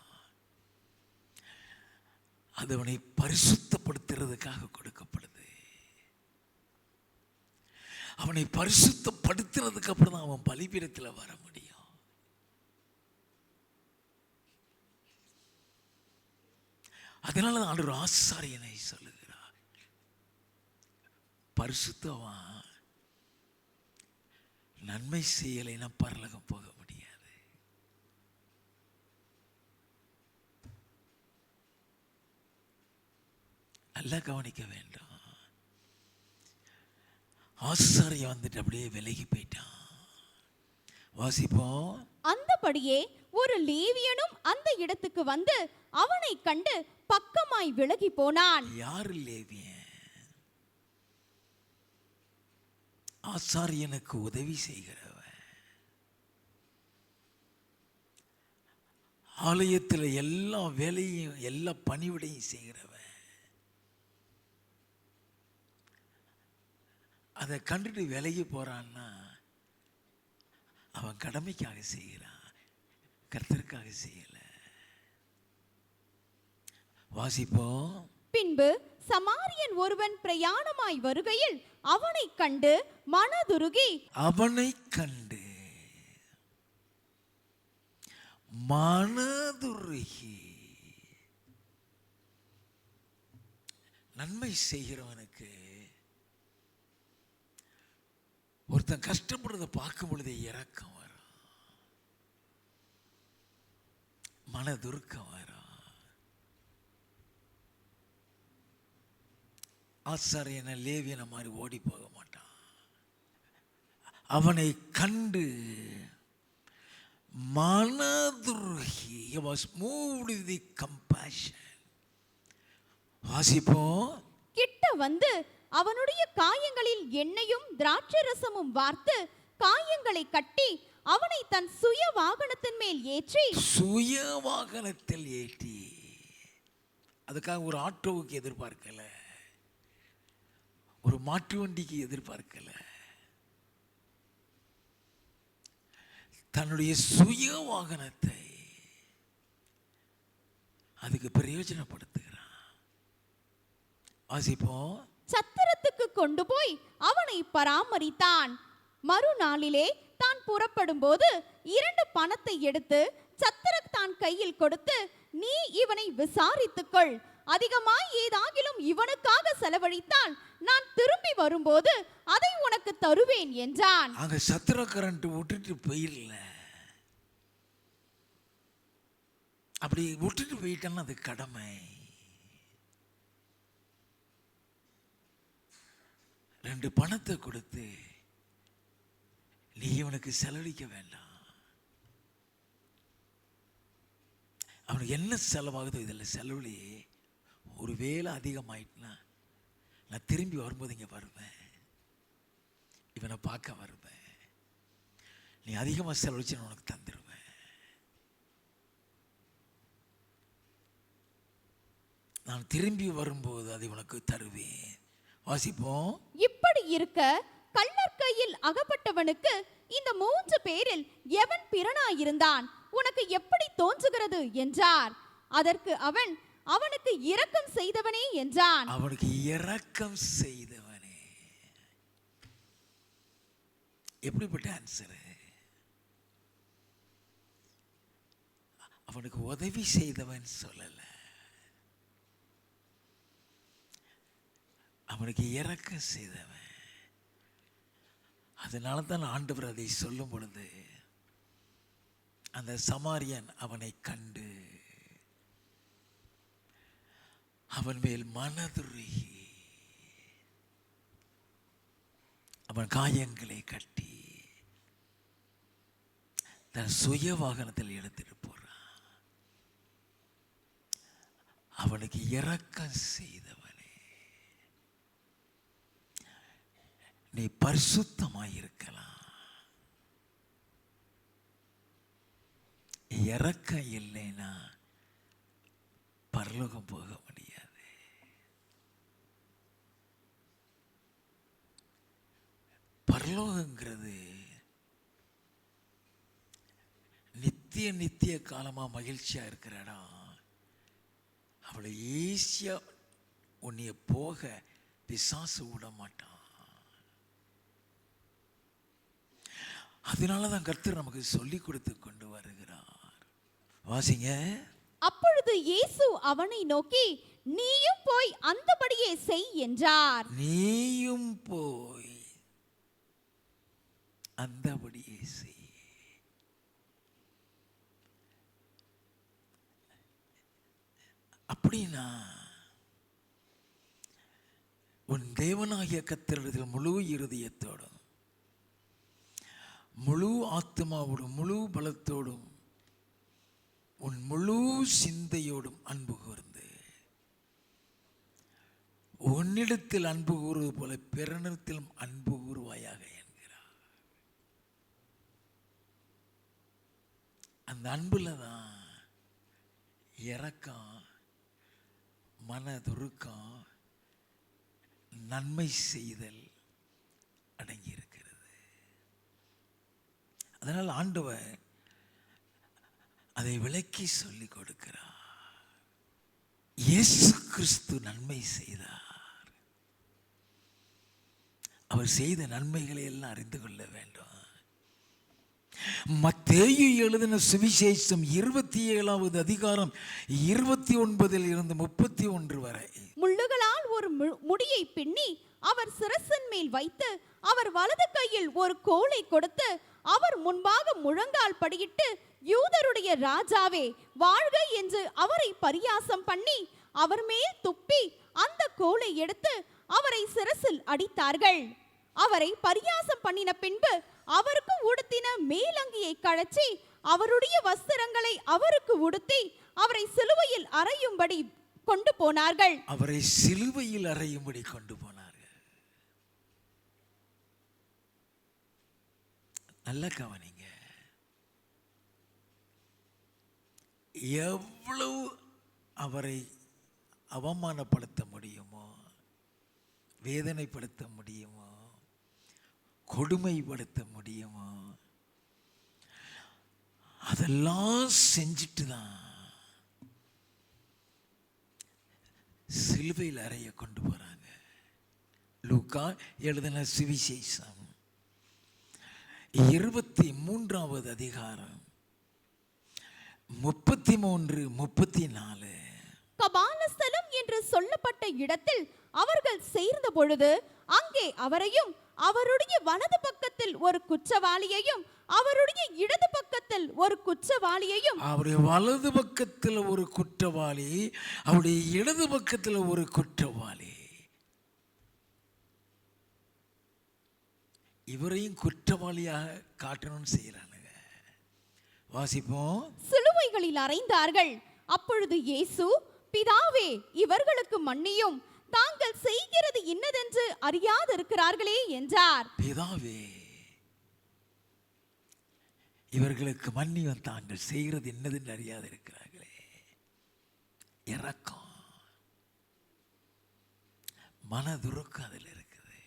அது அவனை பரிசுத்தப்படுத்துறதுக்காக கொடுக்கப்படுது. அவனை பரிசுத்தப்படுத்துறதுக்கு அப்புறம் தான் அவன் பலிபீடத்தில் வர முடியும். அதனால தான் ஆண்டவர் ஆசாரியனை சொல்லுகிறார், பரிசுத்தவான் நன்மை செய்யலைன்னா பரலோகம் போக முடியாது. நல்லா கவனிக்க வேண்டும். ஆசாரியம் வந்துட்டு அப்படியே விலகி போயிட்டான். வாசிப்போம். அந்தபடியே ஒரு லேவியனும் அந்த இடத்துக்கு வந்து அவனை கண்டு பக்கமாய் விலகி போனான். யார் லேவியன்? ஆசாரியனுக்கு உதவி செய்கிறவன், ஆலயத்தில் எல்லா வேலையும் எல்லா பணிவிடையும் செய்கிறவன். அதை கண்டுட்டு விலகி போறான்னா அவன் கடமைக்காக செய்கிறான், கர்த்தருக்காக செய்யல. வாசிப்போம். பின்பு சமாரியன் ஒருவன் பிரயாணமாய் வருகையில் அவனை கண்டு மனதுருகி நன்மை செய்கிறவனுக்கு ஒருத்தன் கஷ்டப்படுறதை பார்க்கும் பொழுதே இரக்கம் வரும், மனதுருக்கம் வரும். ஆசாரியனை லேவியனை மாதிரி ஓடி போக மாட்டான். அவனை கண்டு மனதுருகி, he was moved with the compassion. வாசிப்போம். கிட்ட வந்து அவனுடைய காயங்களில் எண்ணெயும் திராட்சரசமும் வார்த்து காயங்களை கட்டி அவனை தன் சுய வாகனத்தின் மேல் ஏற்றி, சுய வாகனத்தில் ஏற்றி, அதுக்காக ஒரு ஆட்டோவுக்கு எதிர்பார்க்கல, ஒரு மாட்டு வண்டிக்கு எதிர்பார்க்கல, தன்னுடைய சுய வாகனத்தை அதுக்கு பிரயோஜனப்படுத்துகிறான். வாசிப்போம். சத்திரத்துக்கு கொண்டு போய் அவனை பராமரித்தான். மறுநாளிலே தான் புறப்படும் போது 2 பணத்தை எடுத்து சத்திரத்தான் கையில் கொடுத்து, நீ இவனை விசாரித்துக்கொள், அதிகமாய் ஏதாகிலும் இவனுக்காக செலவழித்தால் நான் திரும்பி வரும்போது அதை உனக்கு தருவேன் என்றான். அங்க சத்திரக்காரன்ட்டு விட்டுட்டு போயிடல. அப்படி விட்டுட்டு போயிட்டான்னு அது கடமை. 2 பணத்தை கொடுத்து, நீ இவனுக்கு செலவழிக்க வேண்டாம், அவனுக்கு என்ன செலவாகுதோ இதில் செலவுலே, ஒருவேளை அதிகமாயிட்டுனா நான் திரும்பி வரும்போது இங்கே வருவேன், இவனை பார்க்க வருவேன், நீ அதிகமாக செலவழிச்சு நான் உனக்கு தந்துடுவேன், நான் திரும்பி வரும்போது அதை உனக்கு தருவேன். வாசிப்போம். இப்படி இருக்க கள்ளர் கையில் அகப்பட்டவனுக்கு இந்த 3 பேரில் எவன் பிறனாயிருந்தான் உனக்கு எப்படி தோன்றுகிறது என்றார். அதற்கு அவன், அவனுக்கு இரக்கம் செய்தவனே என்றான். அவனுக்கு இரக்கம் செய்தவனே. எப்படிப்பட்ட ஆன்சர்? அவனுக்கு உதவி செய்தவன் சொல்லல, அவனுக்கு இரக்கம் செய்தவன். அதனால தான் ஆண்டவர் அதை சொல்லும் பொழுது அந்த சமாரியன் அவனை கண்டு அவன் மேல் மனதுருகி அவன் காயங்களை கட்டி தன் சுய வாகனத்தில் எடுத்துட்டு போறான். அவனுக்கு இரக்கம் செய்தவனே, நீ பரிசுத்தமாயிருக்கலாம், இரக்கம் இல்லைன்னா பரலோகம் போக முடியாது. பரலோகங்கிறது நித்திய நித்திய காலமா மகிழ்ச்சியா இருக்கிற இடம். அவளை ஈஸியா உன்னைய போக பிசாசு விட மாட்டான். அதனாலதான் கர்த்தர் நமக்கு சொல்லி கொடுத்து கொண்டு வருகிறார். வாசிங்க. அப்பொழுது இயேசு அவனை நோக்கி, நீயும் போய் அந்தபடியே செய் என்றார். நீயும் போய் அந்தபடியே செய். அப்படின்னா உன் தேவனாகிய கர்த்தரிடத்தில் முழு இருதயத்தோடும் முழு ஆத்மாவோடும் முழு பலத்தோடும் உன் முழு சிந்தையோடும் அன்பு கூர்ந்து உன்னிடத்தில் அன்பு கூறுவது போல பிறனிடத்திலும் அன்பு கூறுவாயாக என்கிறார். அந்த அன்புல தான் இரக்கம், மனதுருக்கம், நன்மை செய்தல் அடங்கி இருக்கிறது. அதனால் ஆண்டவர் அதை விளக்கி சொல்லிக் கொடுக்கிறார். இயேசு கிறிஸ்து நன்மை செய்தார். அவர் செய்த நன்மைகளை எல்லாம் அறிந்து கொள்ள வேண்டும். மத்தேயு எழுதின சுவிசேஷம் 27வது அதிகாரம் 29 இருந்து 31 வரை. முள்ளுகளால் ஒரு முடியை பின்னி அவர் சிரசின் மேல் வைத்து அவர் வலது கையில் ஒரு கோலை கொடுத்து அவர் முன்பாக முழங்கால் படியிட்டு, யூதருடைய ராஜாவே வாழ்க என்று அவரை பரியாசம் பண்ணி அவர் மேல் துப்பி அந்த கோலை எடுத்து அவரை சிரசில் அடித்தார்கள். அவரை பரியாசம் பண்ணின பின்பு அவருக்கு உடுத்தின மேலங்கியை கழற்றி அவருடைய வஸ்திரங்களை அவருக்கு உடுத்தி அவரை சிலுவையில் அறையும்படி கொண்டு போனார்கள். அவரை சிலுவையில் அறையும்படி கொண்டு போனார்கள். நல்ல கவனிங்க. எவ்வளவு அவரை அவமானப்படுத்த முடியுமோ, வேதனைப்படுத்த முடியுமோ, கொடுமைப்படுத்த முடியுமோ, அதெல்லாம் செஞ்சுட்டு தான் சிலுவையில் அறைய கொண்டு போறாங்க. லூக்கா எழுதின சுவிசேஷம் 23வது அதிகாரம் 33, 34. கபாலஸ்தலம் என்று சொல்லப்பட்ட இடத்தில் அவர்கள் சேர்ந்த பொழுது அங்கே அவரையும் அவருடைய வலது பக்கத்தில் ஒரு குற்றவாளியையும் அவருடைய இடது பக்கத்தில் ஒரு குற்றவாளியையும், அவருடைய வலது பக்கத்தில் ஒரு குற்றவாளி, அவருடைய இடது பக்கத்தில் ஒரு குற்றவாளி, இவரையும் குற்றவாளியாக காட்டணும்னு செய்யறானுங்க. வாசிப்போம். சிலுவைகளில் அறைந்தார்கள். அப்பொழுது இயேசு, பிதாவே இவர்களுக்கு மன்னியும், தாங்கள் செய்கிறது இன்னதென்று அறியாதிருக்கிறார்களே என்றார். பிதாவே இவர்களுக்கு மன்னியும், தாங்கள் செய்கிறது என்னதென்று அறியாதிருக்கிறார்களே. இரக்கம், மனதுருக்கம் அதில் இருக்குது.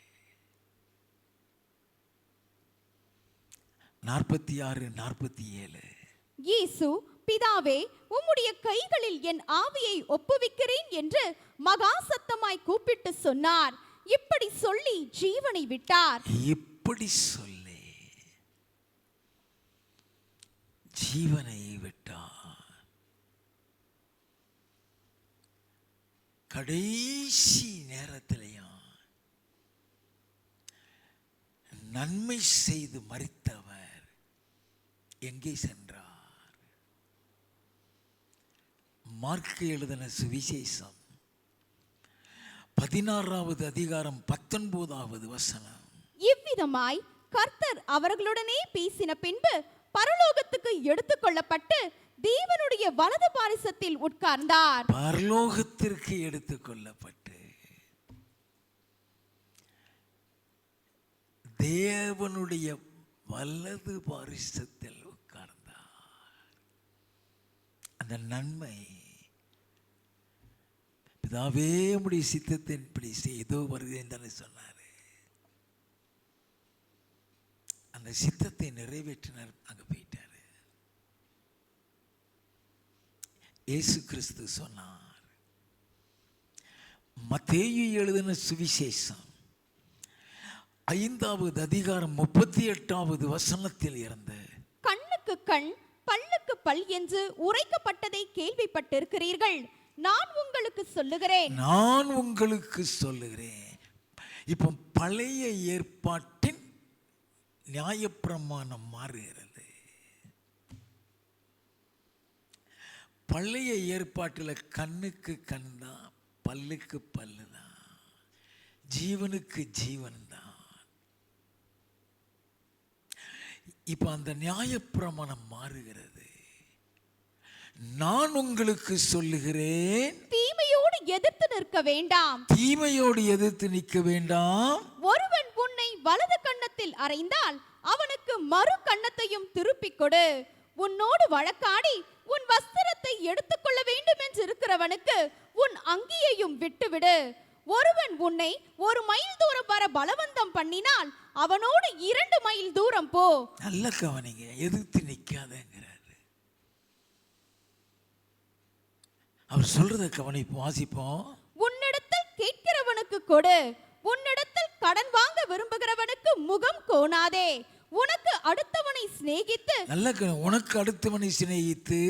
46, 47. இயேசு, பிதாவே உம்முடைய கைகளில் என் ஆவியை ஒப்புவிக்கிறேன் என்று மகா சத்தமாய் கூப்பிட்டு சொன்னார். இப்படி சொல்லி ஜீவனை விட்டார். இப்படி சொல்லி ஜீவனை விட்டார். கடைசி நேரத்திலையும் நன்மை செய்து மரித்தவர் எங்கே சென்றார்? மார்க்கு எழுதின சுவிசேஷம் 16வது அதிகாரம் 19வது வசனம். இவ்விதமாய் கர்த்தர் அவர்களுடனே பேசின பின்பு பரலோகத்துக்கு எடுத்துக்கொள்ளப்பட்டு தேவனுடைய வலது பாரிசத்தில் உட்கார்ந்தார். பரலோகத்திற்கு எடுத்துக்கொள்ளப்பட்டு தேவனுடைய வலது பாரிசத்தில் உட்கார்ந்தார். அந்த நன்மை, பிதாவே உம்முடைய சித்தத்தின்படி செய்தோ வருகிறேன் தானே சொன்னாரு. அந்த சித்தத்தை நிறைவேற்றினார். அங்க போயிட்டாரு. இயேசு கிறிஸ்து சொன்னார், மத்தேயு எழுதின சுவிசேஷம் 5வது அதிகாரம் 38வது வசனத்தில் இருந்து, கண்ணுக்கு கண் பல்லுக்கு பல் என்று உரைக்கப்பட்டதை கேள்விப்பட்டிருக்கிறீர்கள். நான் உங்களுக்கு சொல்லுகிறேன். இப்போ பழைய ஏற்பாட்டின் நியாயப்பிரமாணம் மாறுகிறது. பழைய ஏற்பாட்டில் கண்ணுக்கு கண் தான், பல்லுக்கு பல்லு தான், ஜீவனுக்கு ஜீவன் தான். இப்ப அந்த நியாயப்பிரமாணம் மாறுகிறது. நான் உங்களுக்கு சொல்லுகிறேன், தீமையோடு எதிர்த்து நிற்க வேண்டாம். ஒருவன் உன்னை வலது கன்னத்தில் அறைந்தால் அவனுக்கு மறு கன்னத்தையும் திருப்பிக் கொடு. உன்னோடு வழக்காடி உன் வஸ்திரத்தை எடுத்துக்கொள்ள வேண்டும் என்று இருக்கிறவனுக்கு உன் அங்கியையும் விட்டுவிடு. ஒருவன் உன்னை 1 மைல் தூரம் வர பலவந்தம் பண்ணினால் அவனோடு 2 மைல் தூரம் போ. நல்ல கவனிங்க, எதிர்த்து நிற்காதங்கிறாரு. அவர் சொல்றத கவனிப்போம், வாசிப்போம். உன்னிடத்தில் கேட்கிறவனுக்கு கொடு, உன்னிடத்தில் கடன் வாங்க விரும்புகிறவனுக்கு முகம் கோணாதே. உனக்கு அடுத்தவனை சிநேகித்து, உனக்கு அடுத்தவனை சிநேகித்து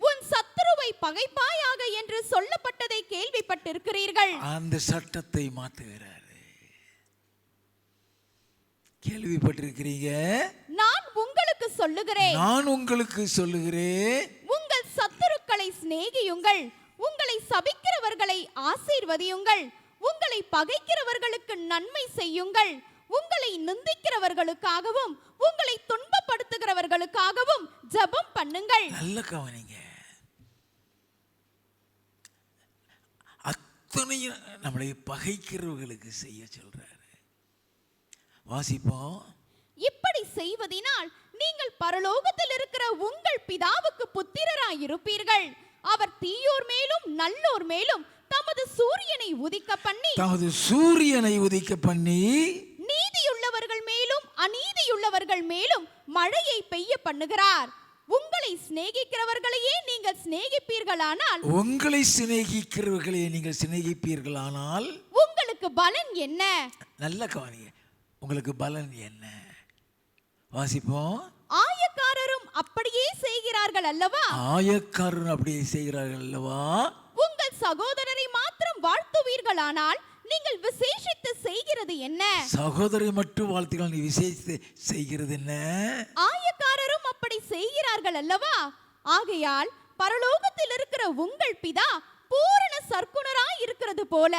உன் சத்துருவை பகைப்பாயாக என்று சொல்லப்பட்டதை கேள்விப்பட்டிருக்கிறீர்கள். அந்த சட்டத்தை மாத்துகிறாரு. கேள்விப்பட்டிருக்கிறீங்க. நான் உங்களுக்கு சொல்லுகிறேன், உங்கள் சத்துருக்களை சிநேகியுங்கள், உங்களை சபிக்கிறவர்களை ஆசீர்வதியுங்கள், உங்களை பகைக்கிறவர்களுக்கு நன்மை செய்யுங்கள், உங்களை நிந்திக்கிறவர்களுக்காகவும் உங்களை துன்பப்படுத்துகிறவர்களுக்காகவும் ஜெபம் பண்ணுங்கள். நல்ல கவனிங்க, அத்தனையும் நம்மளை பகைக்கிறவர்களுக்கு செய்ய சொல்றாரு. வாசிப்போம். இப்படி செய்வதினால் நீங்கள் பரலோகத்தில் இருக்கிற உங்கள் பிதாவுக்கு புத்திரராய் இருப்பீர்கள். அவர் தீயோர் மேலும் நல்லோர் மேலும் தமது சூரியனை உதிக்க பண்ணி நீதியுள்ளவர்கள் மேலும் அநீதியுள்ளவர்கள் மேலும் மழையை பெய்ய பண்ணுகிறார். உங்களை சிநேகிக்கிறவர்களையே நீங்கள் சிநேகிப்பீர்களானால் உங்களுக்கு பலன் என்ன? நல்ல கவனிங்க, உங்களுக்கு பலன் என்ன? வாசிப்போம். ஆயக்காரரும் அப்படியே செய்கிறார்கள் அல்லவா? உங்கள் சகோதரரை மாத்திரம் வாழ்த்துவீர்களானால் நீங்கள் விசேஷித்து செய்கிறது என்ன? சகோதரி மட்டும் வாழ்த்துகள், நீ விசேஷித்து செய்கிறது என்ன? ஆயக்காரரும் அப்படி செய்கிறார்கள் அல்லவா? ஆகையால் பரலோகத்தில் இருக்கிற உங்கள் பிதா பூரண சற்குணராய் இருக்கிறது போல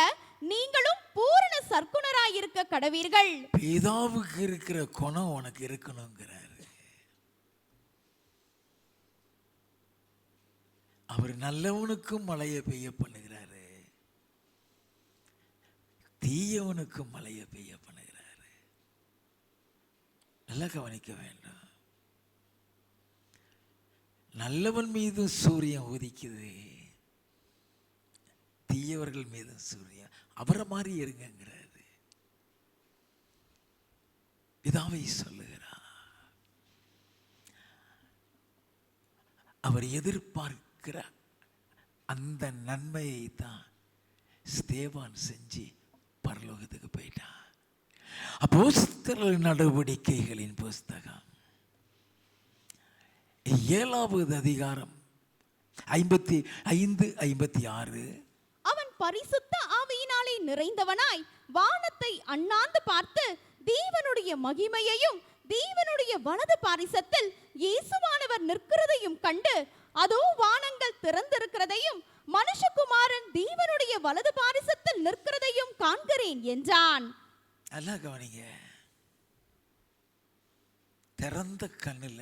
நீங்களும் பூரண சற்குணராய் இருக்க கடவீர்கள். பிதாவுக்கு இருக்கிற குணம் உனக்கு இருக்கணுங்கிறாரு. அவர் நல்லவனுக்கும் மழையை பெய்ய பண்ணுகிறாரு, தீயவனுக்கும் மழையை பெய்ய பண்ணுகிறாரு. நல்லா கவனிக்க வேண்டும். நல்லவன் மீது சூரியன் உதிக்குது, தீயவர்கள் மீது சூரியன். அவரை மாதிரி இருங்கிறாரு. பிதாவை சொல்லுகிறார். அவர் எதிர்பார்க்கிற அந்த நன்மையை தான் ஸ்தேவான் செஞ்சு பரலோகத்துக்கு போயிட்டான். அப்போஸ்தலர் நடவடிக்கைகளின் புஸ்தகம் 7வது அதிகாரம் 55-56. அவன் பரிசுத்த ஆவியினாலே நிறைந்தவனாய் வானத்தை அண்ணாந்து பார்த்து தேவனுடைய மகிமையையும் தேவனுடைய வலது பாரிசத்தில் இயேசுவானவர் நிற்கிறதையும் கண்டு, அதோ வானங்கள் திறந்திருக்கிறதையும் மனுஷகுமாரன் தேவனுடைய வலது பாரிசத்தில் நிற்கிறதையும் காண்கிறேன் என்றான். நல்லா கவனிங்க, திறந்த கண்ணுல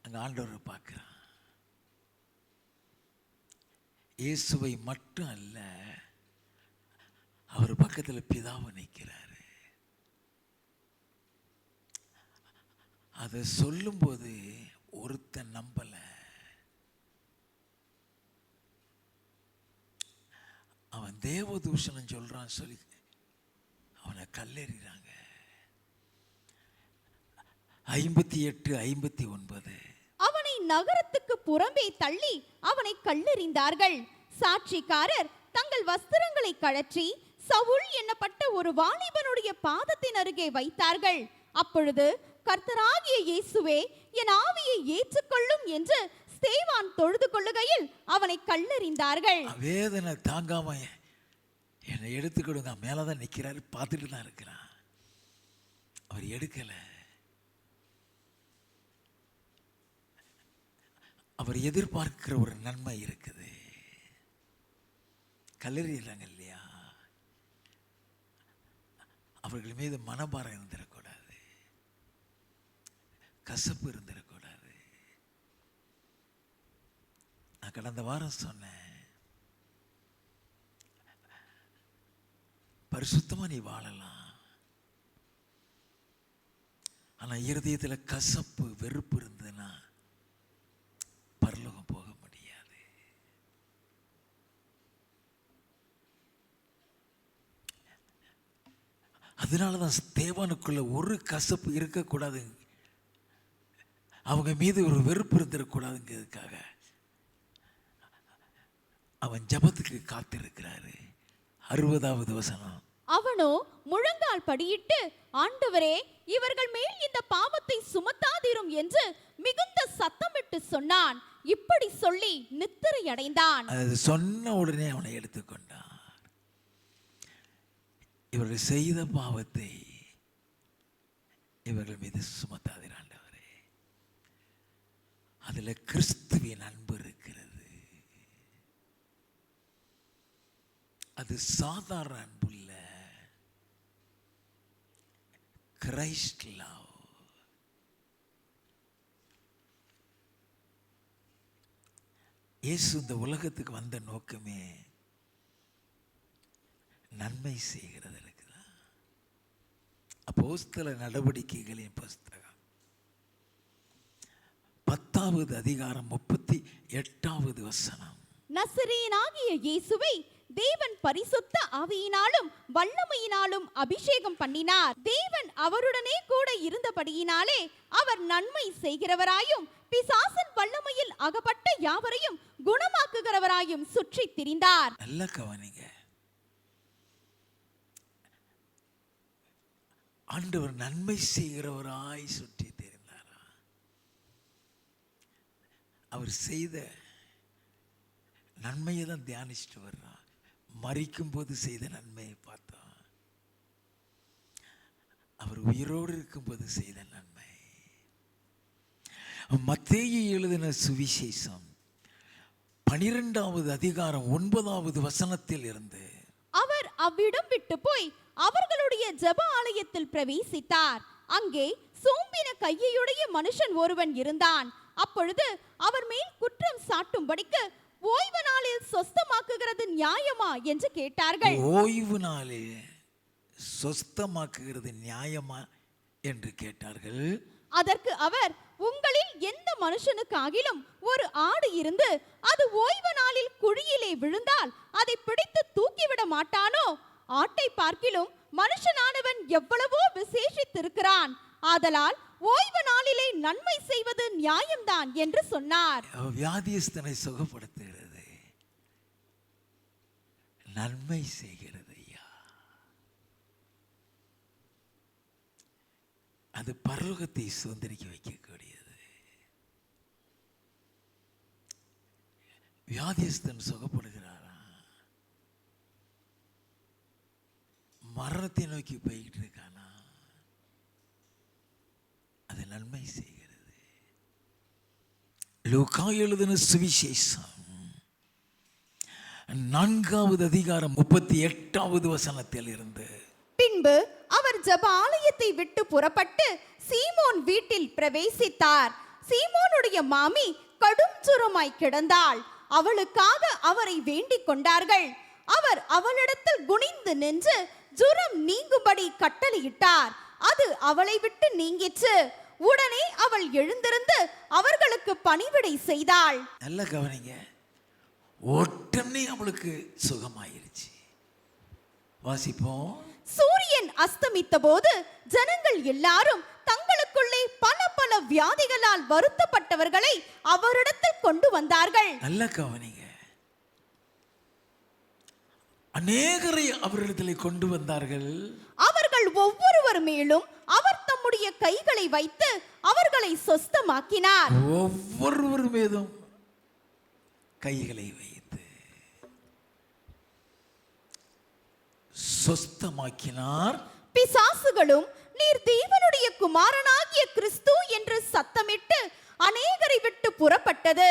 அங்க ஆண்டவரை பார்க்கிறான். இயேசுவை மட்டும் அல்ல, அவர் பக்கத்தில் பிதாவை நிற்கிறாரு. அதை சொல்லும்போது ஒருத்தன் நம்பல. அவன் தேவதூஷணம் சொல்றான் சொல்லி அவனை கல்லெறிறாங்க. 58:59. அவனை நகரத்துக்கு புறம்பே தள்ளி அவனை கல்லெறிந்தார்கள். சாட்சிக்காரர் தங்கள் வஸ்திரங்களை கழற்றி சவுல் என்னப்பட்ட ஒரு வாலிபனுடைய பாதத்தின் அருகே வைத்தார்கள். அப்பொழுது கர்த்தராகிய இயேசுவே, என் ஆவியை ஏற்றுக்கொள்ளும் என்று ஸ்தேவான் தொழுது கொள்ளுகையில் அவனை கல்லெறிந்தார்கள். வேதனை தாங்காம என்னை எடுத்துக்கிடுங்க, மேலதான் நிற்கிறாரு, பார்த்துட்டு தான் இருக்கிறான். அவர் எடுக்கல. அவர் எதிர்பார்க்கிற ஒரு நன்மை இருக்குது. கல்லெறிகிறாங்க இல்லையா, அவர்கள் மீது மனபாரம் இருந்திடக்கூடாது, கசப்பு இருந்திடக்கூடாது. நான் கடந்த வாரம் சொன்னேன், பரிசுத்தமா நீ வாழலாம், ஆனா இருதயத்தில் கசப்பு வெறுப்பு இருந்ததுன்னா பரலோகம் போக முடியாது. அதனாலதான் ஸ்தேவானுக்குள்ள ஒரு கசப்பு இருக்கக்கூடாது, அவங்க மீது ஒரு வெறுப்பு இருந்துடக்கூடாதுங்கிறதுக்காக அவன் ஜபத்துக்கு காத்திருக்கிறாரு. 60வது வசனம். அவனோ முழங்கால் படியிட்டு, ஆண்டவரே, இவர்கள் மேல் இந்த பாவத்தை சுமத்தாதிரும் என்று மிகுந்த சத்தமிட்டு சொன்னான். இப்படி சொல்லி நித்திரை அடைந்தான். அது சொன்ன உடனே அவனை எடுத்துக்கொண்டான். இவர்கள் செய்த பாவத்தை இவர்கள் மீது சுமத்தாதீர் ஆண்டவரே. அதுல கிறிஸ்துவின் அன்பு இருக்கிறது. அது சாதாரண அன்பு இல்ல, கிரைஸ்ட் லவ். இயேசு இந்த உலகத்துக்கு வந்த நோக்கமே நன்மை செய்கிறது இருக்குதா. அப்போஸ்தல நடவடிக்கைகளின் புஸ்தகம் 10வது அதிகாரம் 38வது வசனம். நசரேயனாகிய இயேசுவை தேவன் பரிசுத்த ஆவியினாலும் வல்லமையினாலும் அபிஷேகம் பண்ணினார். தேவன் அவருடனே கூட இருந்தபடியினாலே அவர் நன்மை செய்கிறவராயும் பிசாசின் வல்லமையில் அகப்பட்ட யாவரையும் குணமாக்குகிறவராயும் சுற்றி திரிந்தார். நல்ல கவனிங்க, ஆண்டவர் நன்மை செய்கிறவராய் சுற்றி திரிந்தாரா. அவர் செய்த நன்மையை தான் தியானிச்சுட்டு வர்றான். மரிக்கும் போது செய்த நன்மையை பார்த்தோம், அவர் உயிரோடு இருக்கும்போது செய்த நன்மை. மத்தேயு எழுதின சுவிசேஷம் 12வது அதிகாரம் 9வது வசனத்தில் இருந்து, அவர் அவ்விடம் விட்டு போய் அவர்களுடைய ஜெப ஆலயத்தில் பிரவேசித்தார். அங்கே சோம்பின கையுடைய மனுஷன் ஒருவன் இருந்தான். அப்பொழுது அவர் மேல் குற்றம் சாட்டும்படிக்கு, ஓய்வு நாளில் சொஸ்தமாக்குகிறது நியாயமா என்று கேட்டார்கள். ஓய்வு நாளில் சொஸ்தமாக்குகிறது நியாயமா என்று கேட்டார்கள். அதற்கு அவர், உங்களில் எந்த மனுஷனுக்காகிலும் ஒரு ஆடு இருந்து அது ஓய்வு நாளில் குழியிலே விழுந்தால் அதை பிடித்து தூக்கிவிட மாட்டானோ? ஆட்டை பார்க்கிலும் மனுஷனானவன் எவ்வளவோ விசேஷித்திருக்கிறான். ஆதலால் ஓய்வு நாளிலே நன்மை செய்வது நியாயம்தான் என்று சொன்னார். வியாதியஸ்தனை சுகப்படுத்துகிறது, நன்மை செய்கிறது ஐயா. அது பரலோகத்தை சுதந்திரிக்க வைக்கக்கூடியது. வியாதியஸ்தன் சுகப்படுகிறாரா, மரணத்தை நோக்கி போய்கிட்டு இருக்கானா, அது நன்மை செய்கிறது. லூக்கா எழுதின சுவிசேஷம் 4வது அதிகாரம் 38வது வசனத்தில் இருந்து, பின்பு அவர் ஜெப ஆலயத்தை விட்டு புறப்பட்டு சீமோன் வீட்டில் பிரவேசித்தார். சீமோனுடைய மாமி கடும் ஜுரமாய் கிடந்தாள். அவளுக்காக அவரை வேண்டிக் கொண்டார்கள். அவர் அவளிடத்தில் குனிந்து நின்று ஜுரம் நீங்கும்படி கட்டளையிட்டார். அது அவளை விட்டு நீங்கிற்று. உடனே அவள் எழுந்திருந்து அவர்களுக்கு பணிவிடை செய்தாள். நல்ல கவனிங்க, உடனே அவளுக்கு சுகமாயிருச்சு. வாசிப்போம். சூரியன் அஸ்தமித்த போது ஜனங்கள் எல்லாரும் தங்களுக்குள்ளே பல பல வியாதிகளால் வருத்தப்பட்டவர்களை அவரிடத்தில் கொண்டு வந்தார்கள். நல்ல கவனிங்க, அநேகரை அவரிடத்தில் கொண்டு வந்தார்கள். அவர்கள் ஒவ்வொருவர் மேலும் அவர் தம்முடைய கைகளை வைத்து அவர்களை சொஸ்தமாக்கினார். ஒவ்வொருவர் மீதும் கைகளை வைத்து சொஸ்தமாக்கினார். பிசாசுகளும் நீர் தேவனுடைய குமாரனாகிய கிறிஸ்து என்று சத்தமிட்டு அநேகரை விட்டு புறப்பட்டது.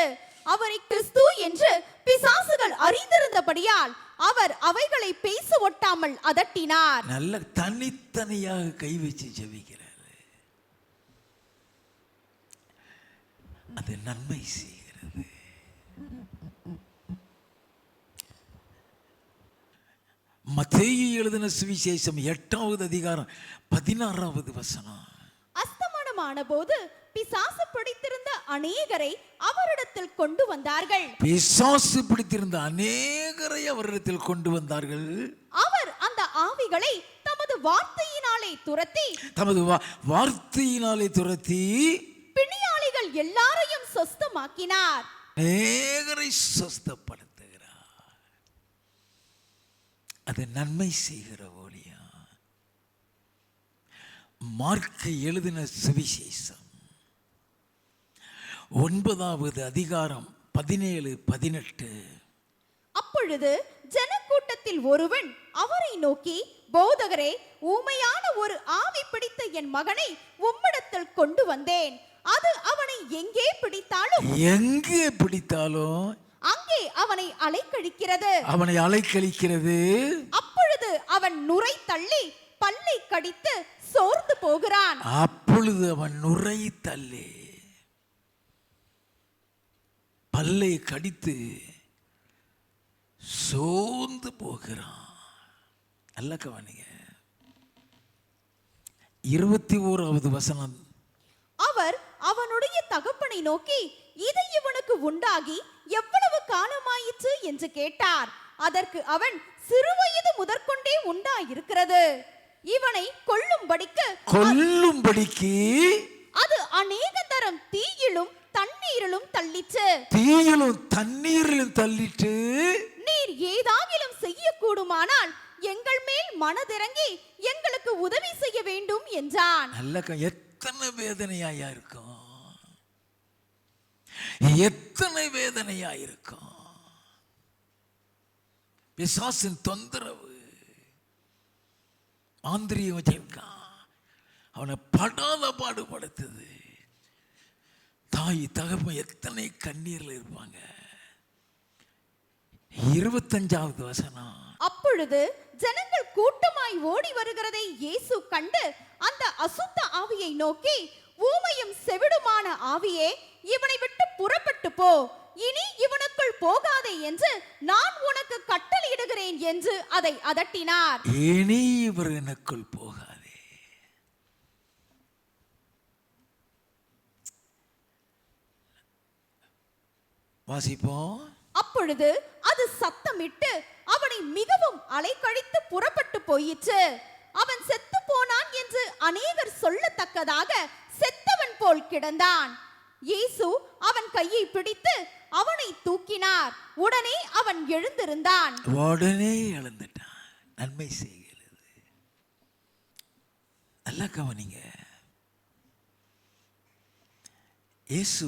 அவரை கிறிஸ்து என்று பிசாசுகள் அறிந்திருந்தபடியால் அவர் அவைகளை பேச ஒட்டாமல் அதட்டினார். நல்ல தனித்தனியாக கை வச்சு ஜெபிக்கிறார். அது நன்மை செய்கிறது. மத்தேயு எழுதின சுவிசேஷம் 8வது அதிகாரம் 16வது வசனம். அஸ்தமனமான போது பிசாசு பிடித்திருந்த அநேகரை அவரிடத்தில் கொண்டு வந்தார்கள். பிசாசு பிடித்திருந்த அநேகரை அவரிடத்தில் கொண்டு வந்தார்கள். அவர் அந்த ஆவிகளை தமது வார்த்தையினாலே துரத்தி பிணியாளிகள் எல்லாரையும் சொஸ்தமாக்கினார். அநேகரை சொஸ்தப்படுத்துகிறார். அது நன்மை செய்கிற ஊழியம். மார்க்கு எழுதின சுவிசேஷம் 9வது அதிகாரம் 17-18. அப்பொழுது ஜனக்கூட்டத்தில் ஒருவன் அவரை நோக்கி, போதகரே, ஊமையான ஒரு ஆவி பிடித்த என் மகனை உம்மிடத்தில் கொண்டு வந்தேன். அது அவனை எங்கே பிடித்தாலும் அங்கே அவனை அலைக்கழிக்கிறது. அப்பொழுது அவன் நுரை தள்ளி பல்லை கடித்து சோர்ந்து போகிறான். பல்லை கடித்து சோர்ந்து போகிறான். நல்ல கவனிங்க, 21வது வசனம். அவர் அவனுடைய தகப்பனை நோக்கி, இது இவனுக்கு உண்டாகி எவ்வளவு காலமாயிற்று என்று கேட்டார். அதற்கு அவன், சிறுவயது முதற்கொண்டே உண்டாயிருக்கிறது. இவனை கொல்லும்படிக்கு அது அநேக தரம் தீயிலும் தண்ணீரிலும் தள்ளிற்று. நீர் ஏதாகிலும் செய்யக்கூடுமானால் எங்கள் மேல் மனதிறங்கி எங்களுக்கு உதவி செய்ய வேண்டும் என்றான். எத்தனை வேதனையா இருக்கும். பிசாசின் தொந்தரவு, ஆந்திரியம் வச்சிருக்கான். அவனை படாத பாடுபடுத்துது. தாய் தகப்பன் எத்தனை கண்ணீர்ல இருப்பாங்க. 25வது வசனம். அப்பொழுது ஜனங்கள் கூட்டமாய் ஓடி வருகிறதை இயேசு கண்டு அந்த அசுத்த ஆவியை நோக்கி, ஊமையும் செவிடுமான ஆவியே, இவனை விட்டு புறப்பட்டு போ, இனி இவனுக்குள் போகாதே என்று நான் உனக்கு கட்டளையிடுகிறேன் என்று அதை அதட்டினார். இனி இவர் எனக்குள் போகாதே. வாசிப்போம். அப்பொழுது அது சத்தமிட்டு அவனை மிகவும் அலைக்கழித்து புறப்பட்டு போயிற்று. அவன் செத்து போனான் என்று அநேகர் சொல்லத்தக்கதாக செத்தவன் போல் கிடந்தான். இயேசு அவன் கையை பிடித்து அவனை தூக்கினார். உடனே அவன் எழுந்திருந்தான். நன்மை செய்கிறது. நல்லா கவனிங்க, இயேசு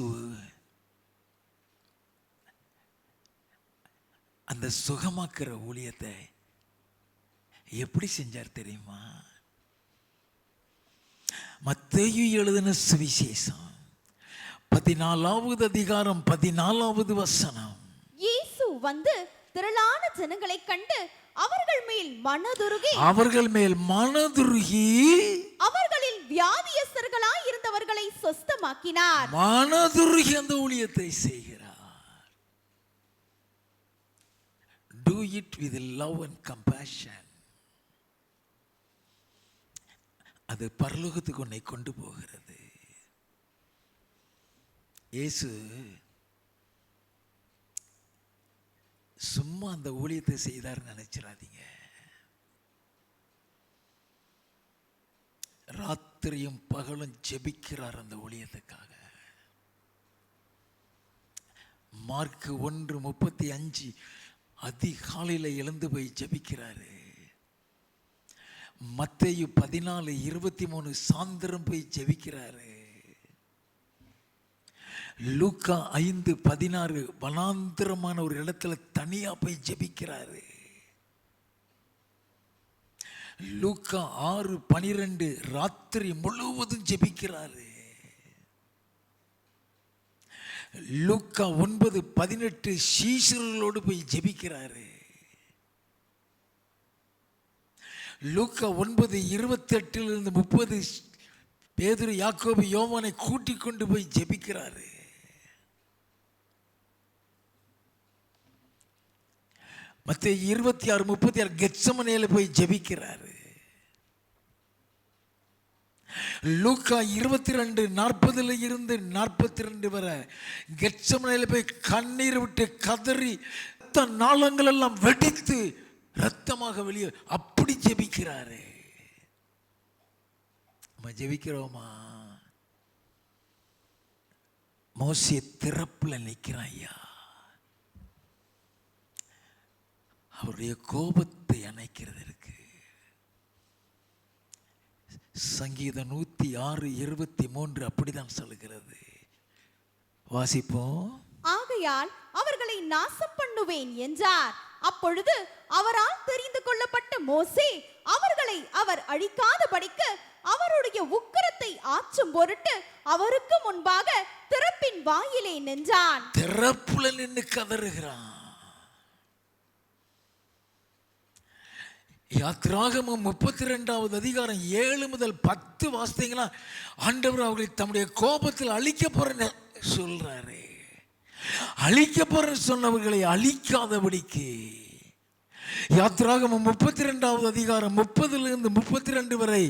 அந்த சுகமாக்குற ஊழியத்தை எப்படி செஞ்சார் தெரியுமா? மத்தேயு எழுதின சுவிசேஷம் 14வது அதிகாரம் 14வது வசனம். இயேசு வந்து திரளான ஜனங்களை கண்டு அவர்கள் மேல் மனதுருகி அவர்களில் வியாதியஸ்தர்களாய் இருந்தவர்களை சொஸ்தமாக்கினார். மனதுருகி அந்த ஊழியத்தை செய்கிறார். do it with love and compassion. அது பரலோகத்துக்கு உன்னை கொண்டு போகிறது. இயேசு சும்மா அந்த ஊழியத்தை செய்தார் நினைச்சிடாதீங்க. ராத்திரியும் பகலும் ஜெபிக்கிறார் அந்த ஊழியத்துக்காக. மார்க் 1:35 அதிகாலையில் எழுந்து போய் ஜெபிக்கிறாரு. மத்தேயு 14:23 சாயந்தரம் போய் ஜெபிக்கிறாரு. லூக்கா 5:16 வனாந்திரமான ஒரு இடத்துல தனியா போய் ஜெபிக்கிறாரு. லூக்கா 6:12 ராத்திரி முழுவதும் ஜெபிக்கிறாரு. லூக்கா 9:18 சீஷர்களோடு போய் ஜெபிக்கிறாரு. லூக்கா 9:28 30 பேதுரு யாக்கோபு யோவானை கூட்டிக் கொண்டு போய் ஜெபிக்கிறாரு. மத்தேயு 26:36 கெத்சமனேல போய் ஜெபிக்கிறாரு. லூக்கா 22:40 இருந்து 42 வரை கெத்சமனேல போய் கண்ணீர் விட்டு கதறி ரத்த நாளங்கள் எல்லாம் வெடித்து ரத்தமாக வெளியே அப்படி ஜெபிக்கிறாரு. நம்ம ஜெபிக்கிறோமா? மோசே திறப்புல நிற்கிறான் ஐயா. அவருடைய கோபத்தை அணைக்கிறதற்கு சங்கீதம் 106:23 அப்படிதான் சொல்லுகிறது. வாசிப்போம். ஆகையால் அவர்களை நாசம் பண்ணுவேன் என்றார். அப்பொழுது அவரால் தெரிந்து கொள்ளப்பட்ட மோசே அவர்களை அவர் அழிக்காதபடிக்கு அவருடைய உக்கிரத்தை ஆற்றும் பொருட்டு அவருக்கு முன்பாக திறப்பின் வாயிலே நின்றான். திறப்புல நின்று கதறுகிறான். யாத்ராகமம் 32வது அதிகாரம் 7 முதல் 10 வாசித்தீங்களா? ஆண்டவர் அவர்களை தம்முடைய கோபத்தில் அழிக்க போற சொல்றாரு. அழிக்க போற சொன்னவர்களை அழிக்காதபடிக்கு யாத்ராகமம் 32வது அதிகாரம் 30 32 வரை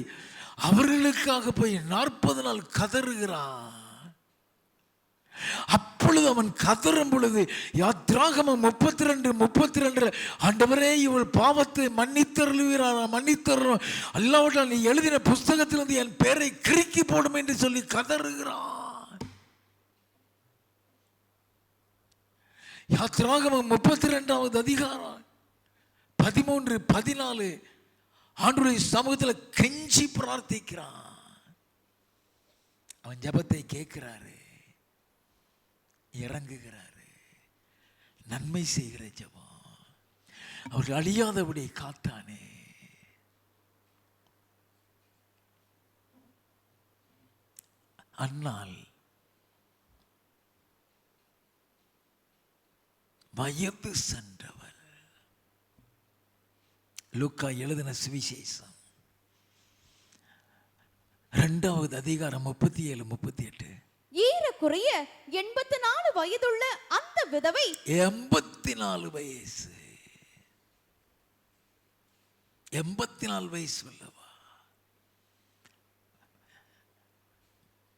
அவர்களுக்காக போய் 40 நாள் கதறுகிறான். அப்பொழுது அவன் கதறும் பொழுது யாத்ராகமம் 32 ஆண்டவரே இவள் பாவத்தை மன்னித்தருளுவீராரா, மன்னித்தருளும், அல்லாவிட்டால் நீ எழுதின புஸ்தகத்திலிருந்து என் பேரை கிறுக்கி போடும் என்று சொல்லி கதறுகிறான். யாத்ராகமம் 32வது அதிகாரம் 13 14 ஆண்டவருடைய சமூகத்தில் கெஞ்சி பிரார்த்திக்கிறான். அவன் ஜெபத்தை கேட்கிறாரு, இறங்குகிறாரு. நன்மை செய்கிற ஜெபம். அவர்கள் அழியாதபடி காத்தானே. அன்னால் பயந்து சென்றவர். லூக்கா எழுதின சுவிசேஷம் 2வது அதிகாரம் 37 38. ஏறக்குறைய 84 வயதுள்ள அந்த விதவை 84 வயசு 84 வயசு அல்லவா?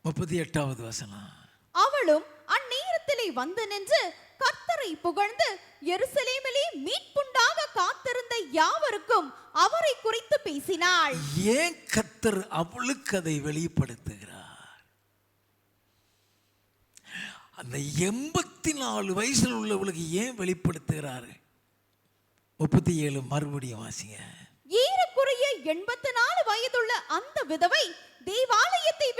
38வது வசனம். அவளும் அந்நேரத்திலே வந்து நின்று கர்த்தரை புகழ்ந்து எருசலேமிலே மீட்புண்டாக காத்திருந்த யாவருக்கும் அவரை குறித்து பேசினாள். ஏன் கர்த்தர் அவளுக்கு அதை வெளிப்படுத்துகிறார்? அந்த 84 வயசில் உள்ளவளுக்கு ஏன் வெளிப்படுத்துகிறார்? 37 மறுபடியும் வாசிங்க. ஏறக்குறைய 84 வயதுள்ள அந்த விதவை தேவாலயத்தை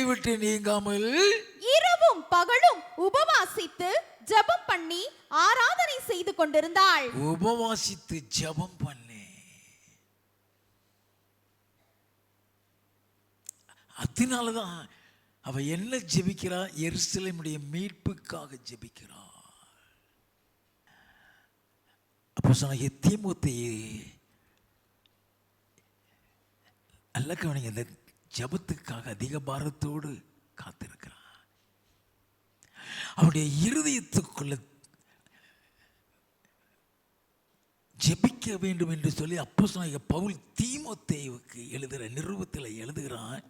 விட்டு நீங்காமல் இரவும் பகலும் உபவாசித்து ஜெபம் பண்ணி ஆராதனை செய்து கொண்டிருந்தாள். உபவாசித்து ஜெபம் பண்ணி, அதனாலதான் அவ என்ன ஜெபிக்கிறா? எருசலேமுடைய மீட்புக்காக ஜெபிக்கிறா. அப்போ சொன்ன தீமோத்தேயு நல்ல கவனிங்க, இந்த ஜெபத்துக்காக அதிக பாரத்தோடு காத்திருக்கிறான். அவருடைய இருதயத்துக்குள்ள ஜெபிக்க வேண்டும் என்று சொல்லி அப்போஸ்தலனாகிய பவுல் தீமோத்தேயுவுக்கு எழுதுகிற நிருபத்தில் எழுதுகிறான்.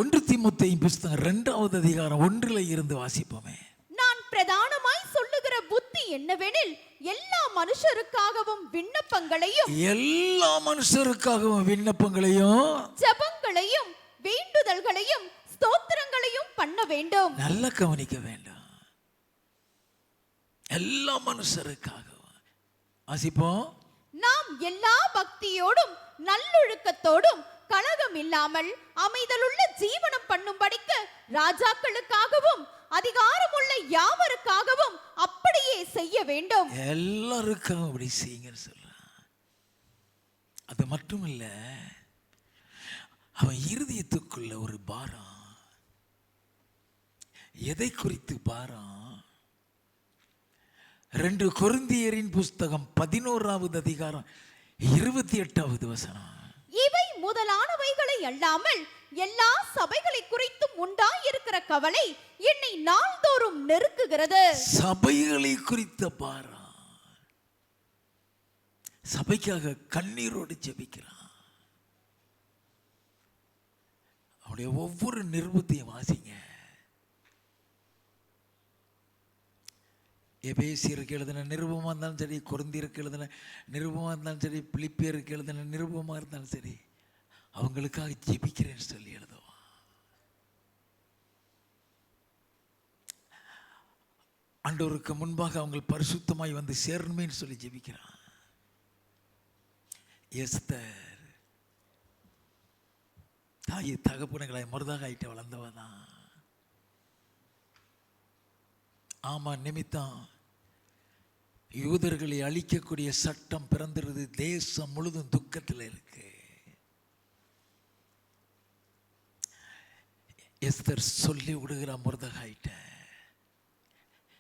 1 தீமோத்தேயு புஸ்தகம் 2வது அதிகாரம் 1 இருந்து வாசிப்போமே. நான் பிரதானமாய் சொல்லுகிற புத்தி என்னவெனில் எல்லா மனுஷருக்காகவும் விண்ணப்பங்களையும் ஜெபங்களையும் வேண்டுதல்களையும் ஸ்தோத்திரங்களையும் பண்ண வேண்டும். நல்லா கவனிக்க வேண்டும். எல்லா மனுஷருக்காகவும் வாசிப்போம். நாம் எல்லா பக்தியோடும் நல்லொழுக்கத்தோடும் கலகம் இல்லாமல் அமைதலுள்ள ஜீவனம் பண்ணும்படிக்கு ராஜாக்களுக்காகவும் அதிகாரமுள்ள யாவருக்காகவும் அப்படியே செய்ய வேண்டும். எல்லாருக்கும் அப்படி செய்யுங்கன்னு சொல்றான். அது மட்டும் இல்ல, அவன் இருதயத்துக்குள்ள ஒரு பாரம். எதை குறித்து பாரம்? 2 கொரிந்தியரின் புஸ்தகம் 11வது அதிகாரம் 28வது வசனம். இவை முதலானவைகளை அல்லாமல் எல்லா சபைகளை குறித்தும் உண்டாயிருக்கிற கவலை என்னை நாள்தோறும் நெருக்குகிறது. சபைகளை குறித்த பாரம். சபைக்காக கண்ணீரோடு ஜெபிக்கிறான். அவருடைய ஒவ்வொரு நிருபத்தையும் வாசிங்க. எபேசியருக்கு எழுதின நிருபமாக இருந்தாலும் சரி, கொரிந்தியருக்கு எழுதின நிருபமாக இருந்தாலும் சரி, பிலிப்பியருக்கு எழுதின நிருபமாக இருந்தாலும் சரி, அவங்களுக்காக ஜெபிக்கிறேன்னு சொல்லி எழுதுவான். ஆண்டவருக்கு முன்பாக அவங்க பரிசுத்தமாய் வந்து சேரணுமேன்னு சொல்லி ஜெபிக்கிறான். எஸ்தர் தாய் தகப்பனுங்களாய் மருதாக வளர்ந்தவதான். ஆமா, நிமித்தம் யூதர்களை அழிக்கக்கூடிய சட்டம் பிறந்திருது. தேசம் முழுதும் துக்கத்தில் இருக்கு. எஸ்தர் சொல்லி விடுகிற மருதகாயிட்ட.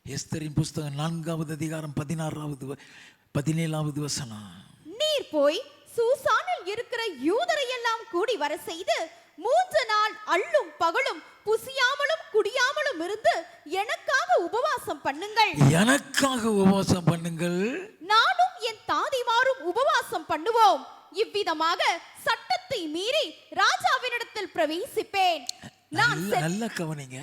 எஸ்தரின் புஸ்தகம் 4வது அதிகாரம் 17வது வசனம். நீர் போய் சூசானில் இருக்கிற யூதரை எல்லாம் கூடி வர செய்து 3 நாள் அள்ளும் பகலும் புசியாமலும் குடியாமலும் இருந்து எனக்காக உபவாசம் பண்ணுங்கள். எனக்காக உபவாசம் பண்ணுங்கள். நானும் என் தாதிமாரும் உபவாசம் பண்ணுவோம். இவ்விதமாக சட்டத்தை மீறி ராஜாவினிடத்தில் பிரவேசிப்பேன். நல்ல கவனிங்க.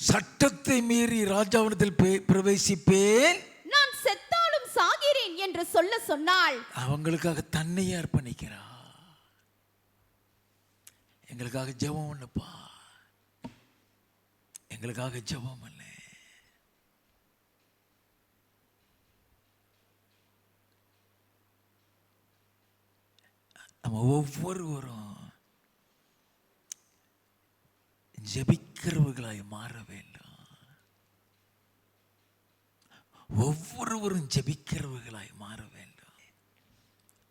சட்டத்தை மீறி ராஜாவினிடத்தில் பிரவேசிப்பேன். நான் செத்தாலும் சாகிறேன் என்று சொல்ல சொன்னாள். அவங்களுக்காக தன்னையே அர்ப்பணிக்கிறா. எங்களுக்காக ஜெபம் பண்ணுப்பா, எங்களுக்காக ஜெபம் பண்ணு. நம்ம ஒவ்வொருவரும் ஜெபிக்கிறவர்களாய் மாற வேண்டும். ஒவ்வொருவரும் ஜெபிக்கிறவர்களாய் மாற வேண்டும்.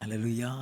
அல்லேலூயா.